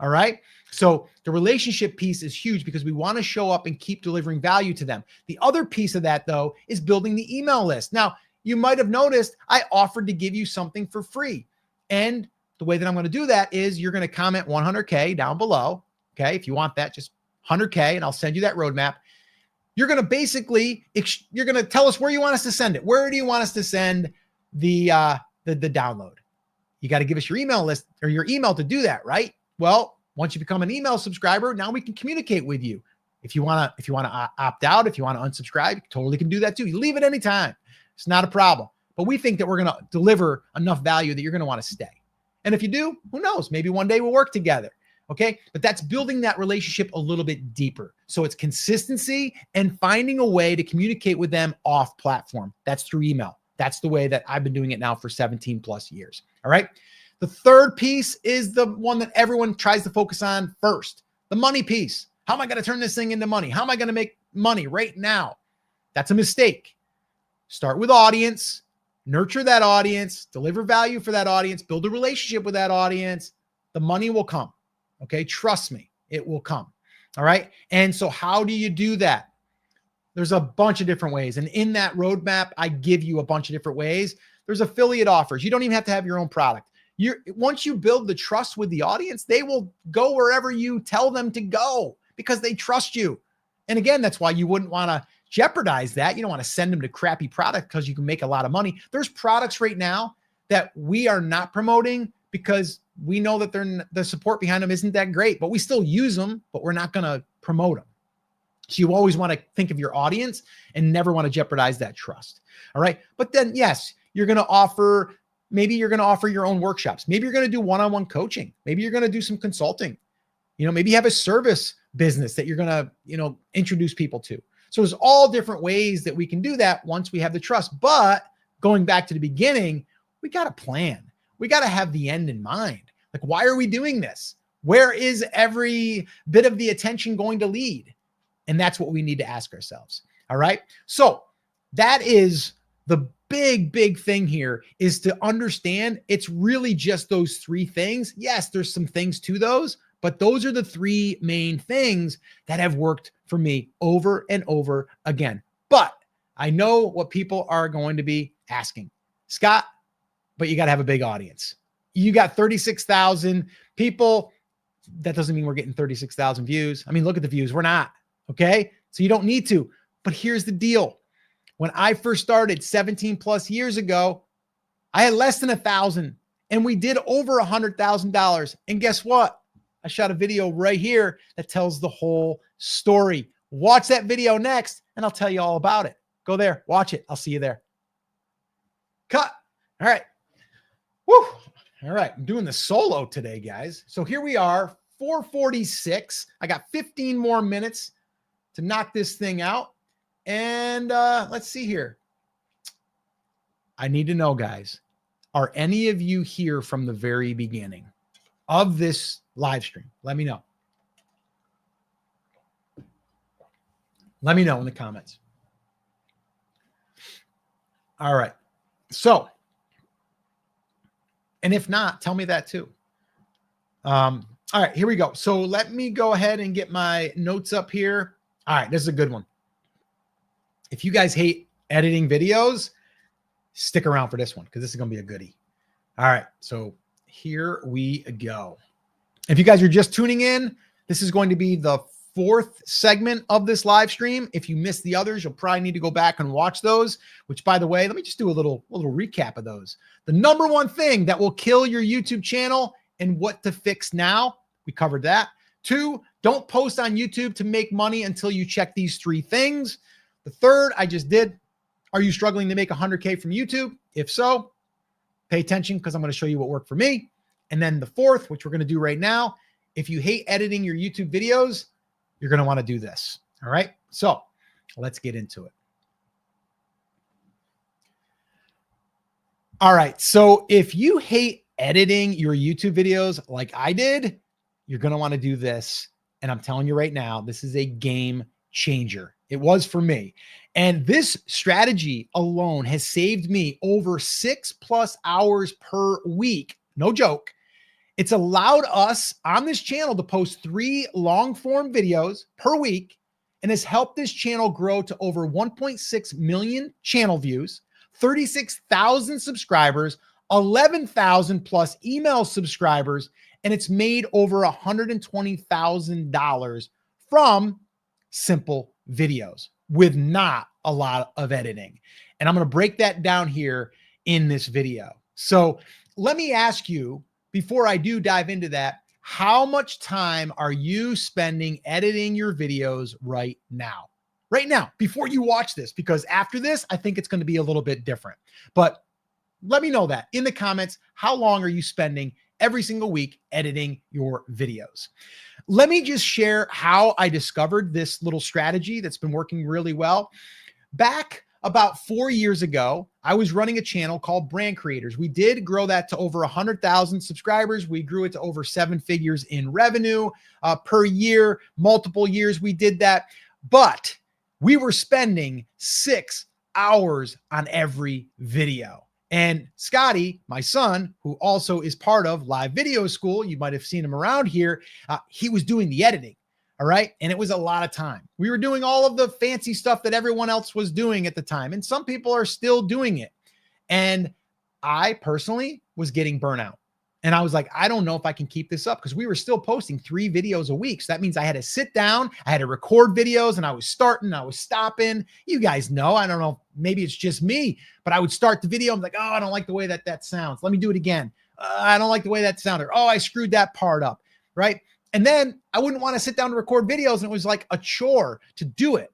All right. So the relationship piece is huge because we want to show up and keep delivering value to them. The other piece of that, though, is building the email list. Now, you might have noticed I offered to give you something for free. And the way that I'm going to do that is you're going to comment 100K down below. Okay. If you want that, just 100K, and I'll send you that roadmap. You're going to basically, you're going to tell us where you want us to send it. Where do you want us to send the download? You got to give us your email list or your email to do that, right? Well, once you become an email subscriber, now we can communicate with you. If you want to opt out, if you want to unsubscribe, you totally can do that too. You leave at any time. It's not a problem. But we think that we're going to deliver enough value that you're going to want to stay. And if you do, who knows? Maybe one day we'll work together. Okay. But that's building that relationship a little bit deeper. So it's consistency and finding a way to communicate with them off platform. That's through email. That's the way that I've been doing it now for 17 plus years. All right. The third piece is the one that everyone tries to focus on first, the money piece. How am I going to turn this thing into money? How am I going to make money right now? That's a mistake. Start with audience, nurture that audience, deliver value for that audience, build a relationship with that audience, the money will come. Okay. Trust me, it will come. All right. And so how do you do that? There's a bunch of different ways. And in that roadmap, I give you a bunch of different ways. There's affiliate offers. You don't even have to have your own product. Once you build the trust with the audience, they will go wherever you tell them to go because they trust you. And again, that's why you wouldn't want to jeopardize that. You don't want to send them to crappy product because you can make a lot of money. There's products right now that we are not promoting because we know that the support behind them isn't that great, but we still use them, but we're not going to promote them. So you always want to think of your audience and never want to jeopardize that trust. All right. But then, yes, maybe you're going to offer your own workshops. Maybe you're going to do one-on-one coaching. Maybe you're going to do some consulting. Maybe you have a service business that you're going to, introduce people to. So there's all different ways that we can do that once we have the trust. But going back to the beginning, we got to plan. We got to have the end in mind. Like, why are we doing this? Where is every bit of the attention going to lead? And that's what we need to ask ourselves. All right. So that is the big thing here, is to understand it's really just those three things. Yes, there's some things to those, but those are the three main things that have worked for me over and over again. But I know what people are going to be asking. Scott, but you got to have a big audience. You got 36,000 people. That doesn't mean we're getting 36,000 views. I mean, look at the views. We're not. Okay. So you don't need to. But here's the deal. When I first started 17 plus years ago, I had less than 1,000 and we did over $100,000. And guess what? I shot a video right here that tells the whole story. Watch that video next and I'll tell you all about it. Go there, watch it. I'll see you there. Cut. All right. Woo. All right. I'm doing the solo today, guys. So here we are, 4:46. I got 15 more minutes to knock this thing out. And let's see here. I need to know, guys, are any of you here from the very beginning of this live stream? Let me know. Let me know in the comments. All right. So, and if not, tell me that too. All right, here we go. So let me go ahead and get my notes up here. All right, this is a good one. If you guys hate editing videos, stick around for this one because this is going to be a goodie. All right, so here we go. If you guys are just tuning in, this is going to be the fourth segment of this live stream. If you missed the others, you'll probably need to go back and watch those, which, by the way, let me just do a little recap of those. The number one thing that will kill your YouTube channel and what to fix now, we covered that. 2, don't post on YouTube to make money until you check these 3 things. The third, I just did. Are you struggling to make 100K from YouTube? If so, pay attention because I'm going to show you what worked for me. And then the fourth, which we're going to do right now, if you hate editing your YouTube videos, you're going to want to do this. All right. So let's get into it. All right. So if you hate editing your YouTube videos like I did, you're going to want to do this. And I'm telling you right now, this is a game changer. It was for me. And this strategy alone has saved me over 6+ hours per week. No joke. It's allowed us on this channel to post 3 long form videos per week and has helped this channel grow to over 1.6 million channel views, 36,000 subscribers, 11,000 plus email subscribers, and it's made over $120,000 from simple videos with not a lot of editing. And I'm going to break that down here in this video. So let me ask you, before I do dive into that, how much time are you spending editing your videos right now? Right now, before you watch this, because after this, I think it's going to be a little bit different. But let me know that in the comments. How long are you spending every single week editing your videos? Let me just share how I discovered this little strategy that's been working really well. Back about 4 years ago, I was running a channel called Brand Creators. We did grow that to over 100,000 subscribers. We grew it to over 7 figures in revenue per year, multiple years we did that. But we were spending 6 hours on every video. And Scotty, my son, who also is part of Live Video School, you might have seen him around here, he was doing the editing. All right. And it was a lot of time. We were doing all of the fancy stuff that everyone else was doing at the time. And some people are still doing it. And I personally was getting burnout. And I was like, I don't know if I can keep this up, because we were still posting 3 videos a week. So that means I had to sit down, I had to record videos, and I was starting, I was stopping. You guys know, I don't know, maybe it's just me, but I would start the video. I'm like, oh, I don't like the way that sounds. Let me do it again. I don't like the way that sounded. Oh, I screwed that part up. Right. And then I wouldn't want to sit down to record videos. And it was like a chore to do it.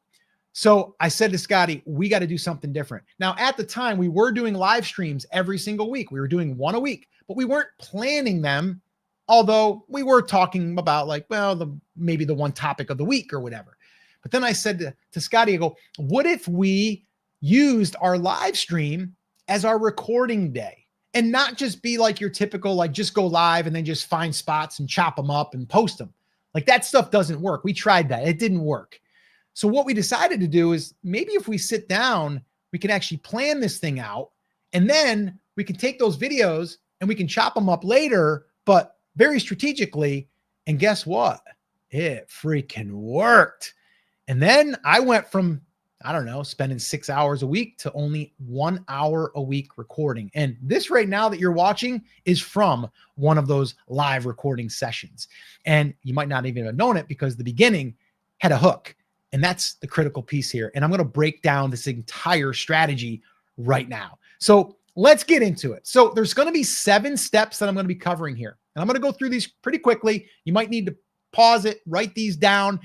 So I said to Scotty, we got to do something different. Now, at the time, we were doing live streams every single week. We were doing 1 a week, but we weren't planning them. Although we were talking about like, well, maybe the one topic of the week or whatever. But then I said to Scotty, I go, what if we used our live stream as our recording day? And not just be like your typical, like just go live and then just find spots and chop them up and post them. Like that stuff doesn't work. We tried that. It didn't work. So what we decided to do is maybe if we sit down, we can actually plan this thing out, and then we can take those videos and we can chop them up later, but very strategically. And guess what? It freaking worked. And then I went from, I don't know, spending 6 hours a week to only 1 hour a week recording. And this right now that you're watching is from one of those live recording sessions. And you might not even have known it, because the beginning had a hook. And that's the critical piece here. And I'm going to break down this entire strategy right now. So let's get into it. So there's going to be 7 steps that I'm going to be covering here. And I'm going to go through these pretty quickly. You might need to pause it, write these down,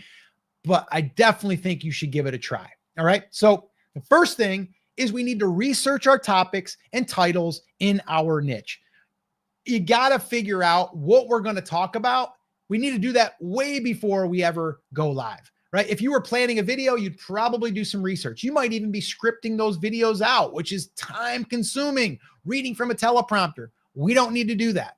but I definitely think you should give it a try. All right. So the first thing is we need to research our topics and titles in our niche. You got to figure out what we're going to talk about. We need to do that way before we ever go live, right? If you were planning a video, you'd probably do some research. You might even be scripting those videos out, which is time consuming, reading from a teleprompter. We don't need to do that.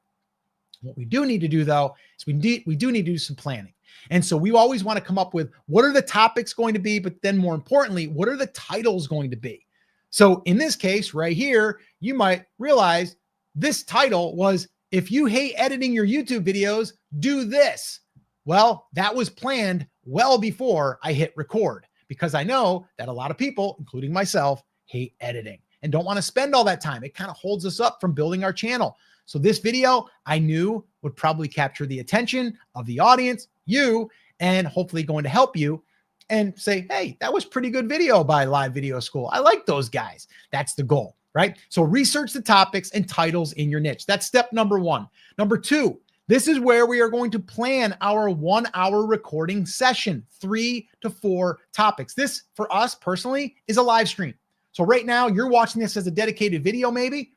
What we do need to do though, is we do need to do some planning. And so we always want to come up with what are the topics going to be, but then more importantly, what are the titles going to be? So in this case right here, you might realize this title was, if you hate editing your YouTube videos, do this. Well, that was planned well before I hit record, because I know that a lot of people, including myself, hate editing and don't want to spend all that time. It kind of holds us up from building our channel. So this video I knew would probably capture the attention of the audience, you, and hopefully going to help you and say, hey, that was pretty good video by Live Video School. I like those guys. That's the goal, right? So research the topics and titles in your niche. That's step number 1. Number 2, this is where we are going to plan our 1 hour recording session, 3 to 4 topics. This for us personally is a live stream. So right now you're watching this as a dedicated video, maybe.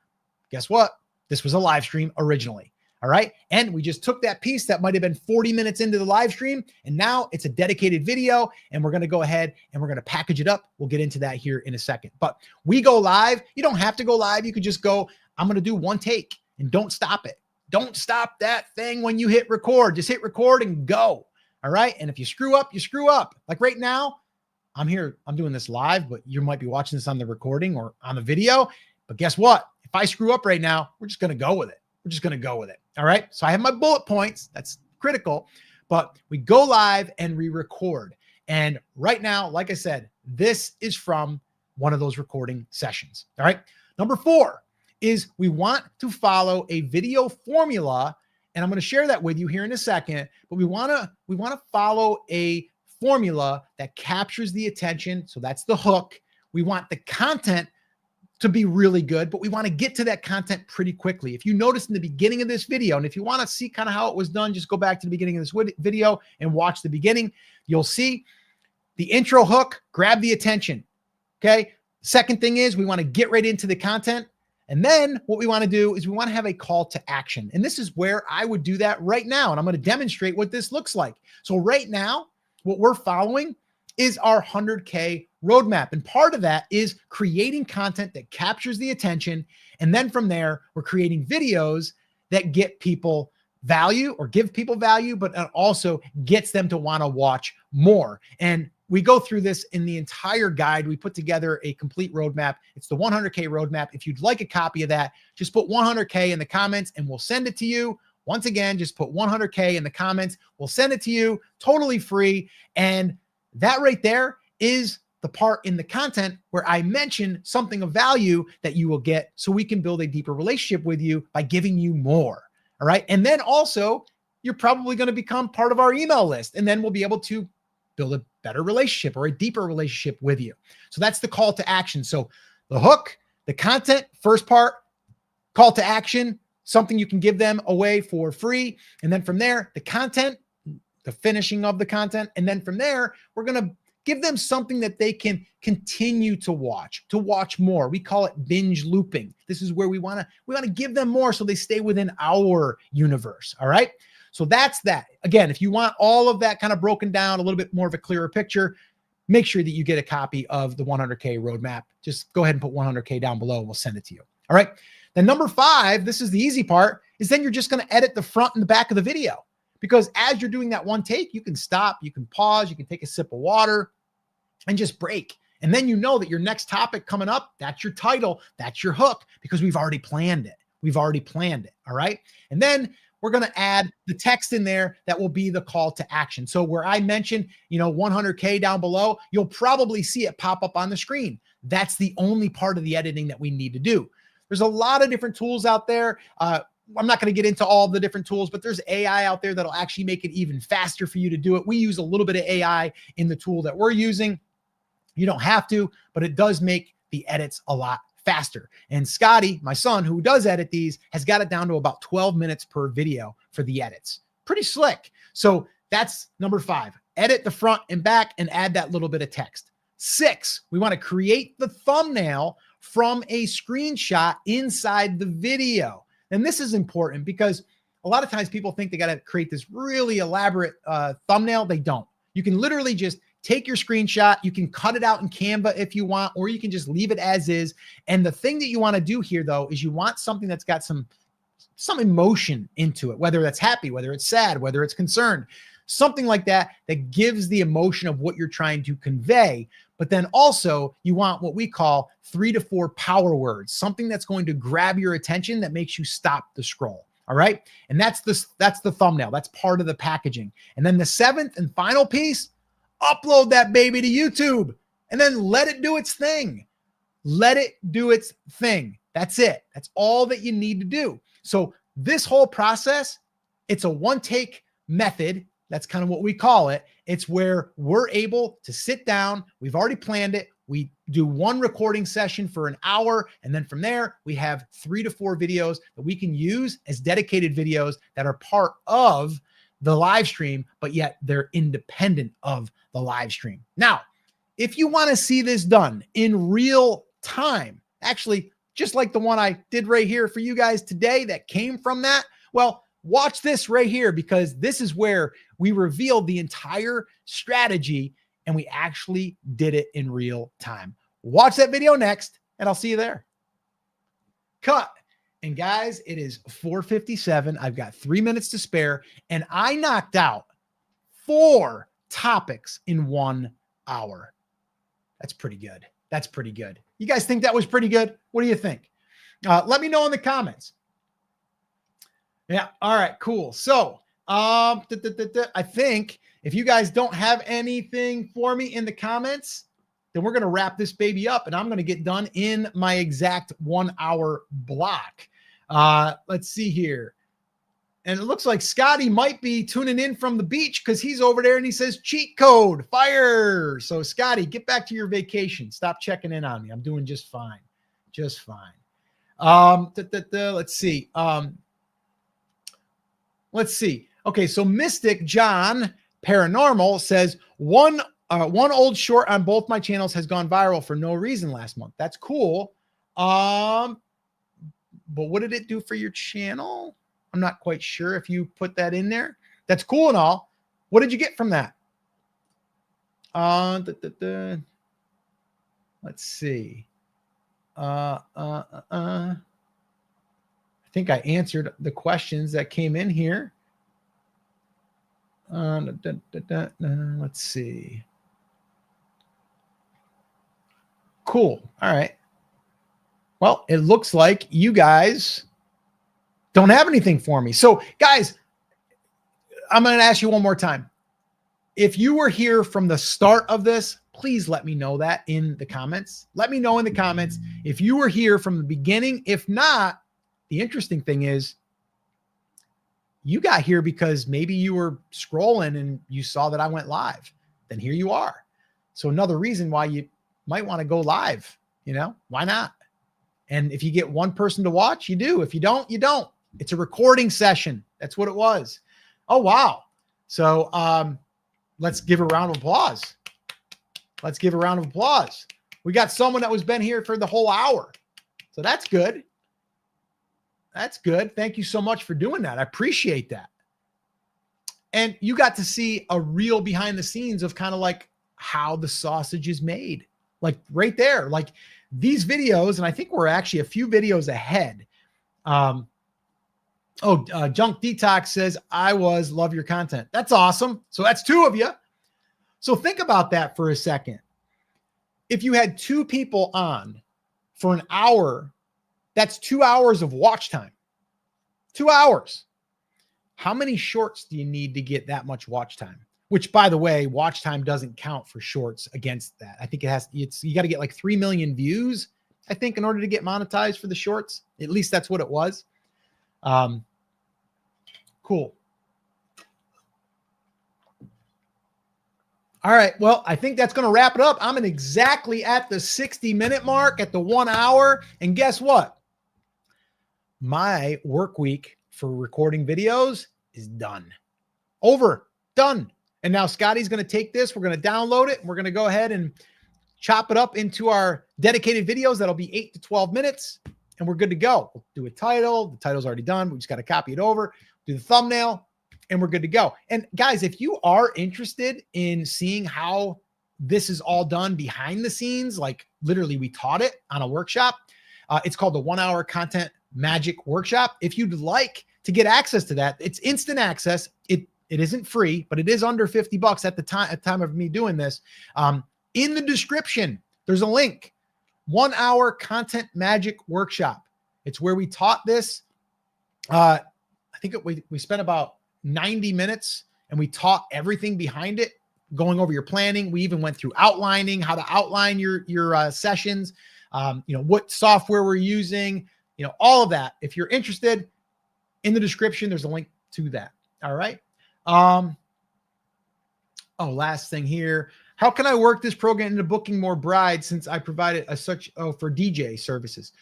Guess what? This was a live stream originally. All right. And we just took that piece that might've been 40 minutes into the live stream, and now it's a dedicated video, and we're going to go ahead and we're going to package it up. We'll get into that here in a second, but we go live. You don't have to go live. You could just go, I'm going to do 1 take, and don't stop it. Don't stop that thing when you hit record. Just hit record and go. All right. And if you screw up, you screw up. Like right now, I'm here, I'm doing this live, but you might be watching this on the recording or on the video. But guess what? If I screw up right now, we're just going to go with it. We're just going to go with it. All right. So I have my bullet points. That's critical, but we go live and we record. And right now, like I said, this is from one of those recording sessions. All right. Number 4 is we want to follow a video formula. And I'm going to share that with you here in a second, but we want to follow a formula that captures the attention. So that's the hook. We want the content to be really good, but we want to get to that content pretty quickly. If you notice in the beginning of this video, and if you want to see kind of how it was done, just go back to the beginning of this video and watch the beginning. You'll see the intro hook, grab the attention. Okay. Second thing is we want to get right into the content. And then what we want to do is we want to have a call to action. And this is where I would do that right now. And I'm going to demonstrate what this looks like. So right now, what we're following is our 100K roadmap. And part of that is creating content that captures the attention. And then from there, we're creating videos that get people value or give people value, but also gets them to want to watch more. And we go through this in the entire guide. We put together a complete roadmap. It's the 100K roadmap. If you'd like a copy of that, just put 100K in the comments and we'll send it to you. Once again, just put 100K in the comments. We'll send it to you totally free. And that right there is the part in the content where I mention something of value that you will get so we can build a deeper relationship with you by giving you more. All right. And then also, you're probably going to become part of our email list. And then we'll be able to build a better relationship or a deeper relationship with you. So that's the call to action. So the hook, the content, first part, call to action, something you can give them away for free. And then from there, the content, the finishing of the content. And then from there, we're going to give them something that they can continue to watch more. We call it binge looping. This is where we want to give them more so they stay within our universe. All right. So that's that. Again, if you want all of that kind of broken down, a little bit more of a clearer picture, make sure that you get a copy of the 100K roadmap. Just go ahead and put 100K down below and we'll send it to you. All right. Then number 5, this is the easy part, is then you're just going to edit the front and the back of the video. Because as you're doing that one take, you can stop, you can pause, you can take a sip of water and just break. And then you know that your next topic coming up, that's your title, that's your hook, because we've already planned it. All right. And then we're going to add the text in there that will be the call to action. So where I mentioned, 100K down below, you'll probably see it pop up on the screen. That's the only part of the editing that we need to do. There's a lot of different tools out there. I'm not going to get into all the different tools, but there's AI out there that'll actually make it even faster for you to do it. We use a little bit of AI in the tool that we're using. You don't have to, but it does make the edits a lot faster. And Scotty, my son, who does edit these, has got it down to about 12 minutes per video for the edits. Pretty slick. So that's number 5. Edit the front and back and add that little bit of text. 6, we want to create the thumbnail from a screenshot inside the video. And this is important because a lot of times people think they got to create this really elaborate thumbnail. They don't. You can literally just take your screenshot. You can cut it out in Canva if you want, or you can just leave it as is. And the thing that you want to do here, though, is you want something that's got some emotion into it, whether that's happy, whether it's sad, whether it's concerned, something like that, that gives the emotion of what you're trying to convey. But then also you want what we call 3 to 4 power words, something that's going to grab your attention that makes you stop the scroll. All right. And that's the thumbnail. That's part of the packaging. And then the 7th and final piece, upload that baby to YouTube and then let it do its thing. Let it do its thing. That's it. That's all that you need to do. So this whole process, it's a one-take method. That's kind of what we call it. It's where we're able to sit down. We've already planned it. We do one recording session for an hour. And then from there, we have 3 to 4 videos that we can use as dedicated videos that are part of the live stream, but yet they're independent of the live stream. Now, if you want to see this done in real time, actually, just like the one I did right here for you guys today that came from that, well, watch this right here, because this is where we revealed the entire strategy and we actually did it in real time. Watch that video next, and I'll see you there. Cut. And guys, it is 4:57. I've got 3 minutes to spare, and I knocked out 4 topics in 1 hour. That's pretty good. That's pretty good. You guys think that was pretty good? What do you think? Let me know in the comments. Yeah. All right, cool. So I think if you guys don't have anything for me in the comments, then we're going to wrap this baby up and I'm going to get done in my exact 1 hour block. Let's see here. And it looks like Scotty might be tuning in from the beach because he's over there and he says cheat code fire. So Scotty, get back to your vacation. Stop checking in on me. I'm doing just fine. Just fine. Let's see. Let's see. Okay. So Mystic John Paranormal says one old short on both my channels has gone viral for no reason last month. That's cool. But what did it do for your channel? I'm not quite sure if you put that in there. That's cool and all. What did you get from that? Let's see. I think I answered the questions that came in here. Let's see. Cool. All right. Well, it looks like you guys don't have anything for me. So guys, I'm going to ask you one more time. If you were here from the start of this, please let me know that in the comments. Let me know in the comments if you were here from the beginning. If not, the interesting thing is you got here because maybe you were scrolling and you saw that I went live. Then here you are. So another reason why you might want to go live, why not? And if you get one person to watch, you do. If you don't, you don't. It's a recording session. That's what it was. Oh, wow. So let's give a round of applause. Let's give a round of applause. We got someone that was been here for the whole hour. So that's good. That's good. Thank you so much for doing that. I appreciate that. And you got to see a real behind the scenes of kind of like how the sausage is made. Like right there, like these videos, and I think we're actually a few videos ahead. Junk Detox says, love your content. That's awesome. So that's two of you. So think about that for a second. If you had two people on for an hour, that's 2 hours of watch time. 2 hours. How many shorts do you need to get that much watch time? Which, by the way, watch time doesn't count for shorts against that. I think you got to get like 3 million views, I think, in order to get monetized for the shorts. At least that's what it was. Cool. All right. Well, I think that's going to wrap it up. I'm exactly at the 60-minute mark, at the 1 hour. And guess what? My work week for recording videos is done. Over. Done. And now Scotty's going to take this. We're going to download it. And we're going to go ahead and chop it up into our dedicated videos. That'll be 8 to 12 minutes. And we're good to go. We'll do a title. The title's already done. We just got to copy it over, do the thumbnail, and we're good to go. And guys, if you are interested in seeing how this is all done behind the scenes, like literally we taught it on a workshop. It's called the 1 hour content magic workshop. If you'd like to get access to that, it's instant access. It isn't free, but it is under $50 at the time of me doing this. In the description, there's a link. 1 hour content magic workshop. It's where we taught this. I think we spent about 90 minutes and we taught everything behind it, going over your planning. We even went through outlining, how to outline your sessions, what software we're using, all of that. If you're interested, in the description, there's a link to that. All right. Last thing here. How can I work this program into booking more brides since I provided for DJ services?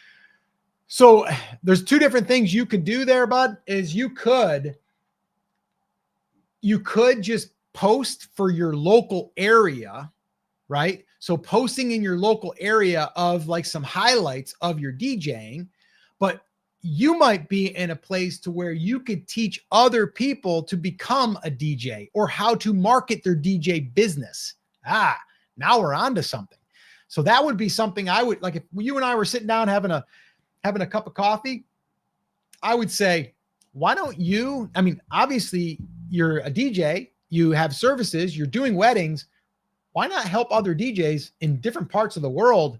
So there's two different things you could do there, bud, is you could just post for your local area, right? So posting in your local area of like some highlights of your DJing, but you might be in a place to where you could teach other people to become a DJ or how to market their DJ business. Now we're on to something. So that would be something I would like. If you and I were sitting down having a cup of coffee, I would say, why don't you, obviously you're a DJ, you have services, you're doing weddings. Why not help other DJs in different parts of the world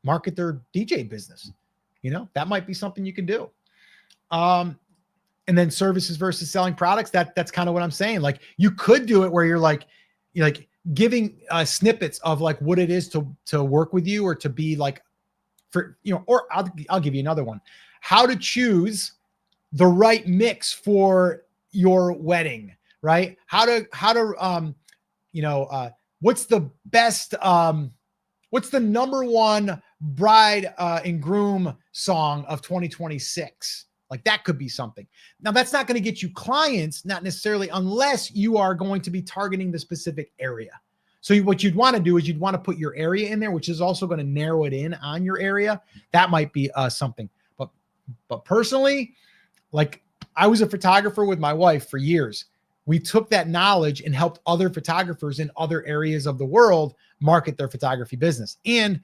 market their DJ business? That might be something you can do. And then services versus selling products. That's kind of what I'm saying. Like you could do it where you're like giving snippets of like what it is to work with you or to be like or I'll give you another one. How to choose the right mix for your wedding, right? How to what's the best, what's the number one bride and groom song of 2026? Like that could be something. Now that's not going to get you clients, not necessarily, unless you are going to be targeting the specific area. So what you'd want to do is you'd want to put your area in there, which is also going to narrow it in on your area. That might be something. But personally, like I was a photographer with my wife for years. We took that knowledge and helped other photographers in other areas of the world market their photography business and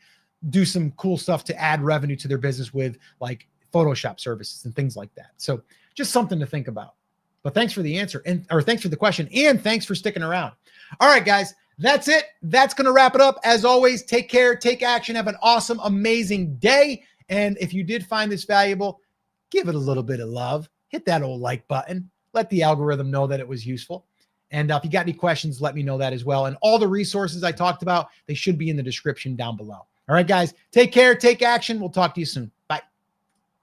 do some cool stuff to add revenue to their business with like Photoshop services and things like that. So just something to think about. But thanks for the answer, or thanks for the question, and thanks for sticking around. All right, guys, That's it. That's going to wrap it up. As always, take care, take action, have an awesome, amazing day. And if you did find this valuable, give it a little bit of love. Hit that old like button. Let the algorithm know that it was useful. And if you got any questions, let me know that as well. And all the resources I talked about, they should be in the description down below. All right, guys, take care, take action. We'll talk to you soon.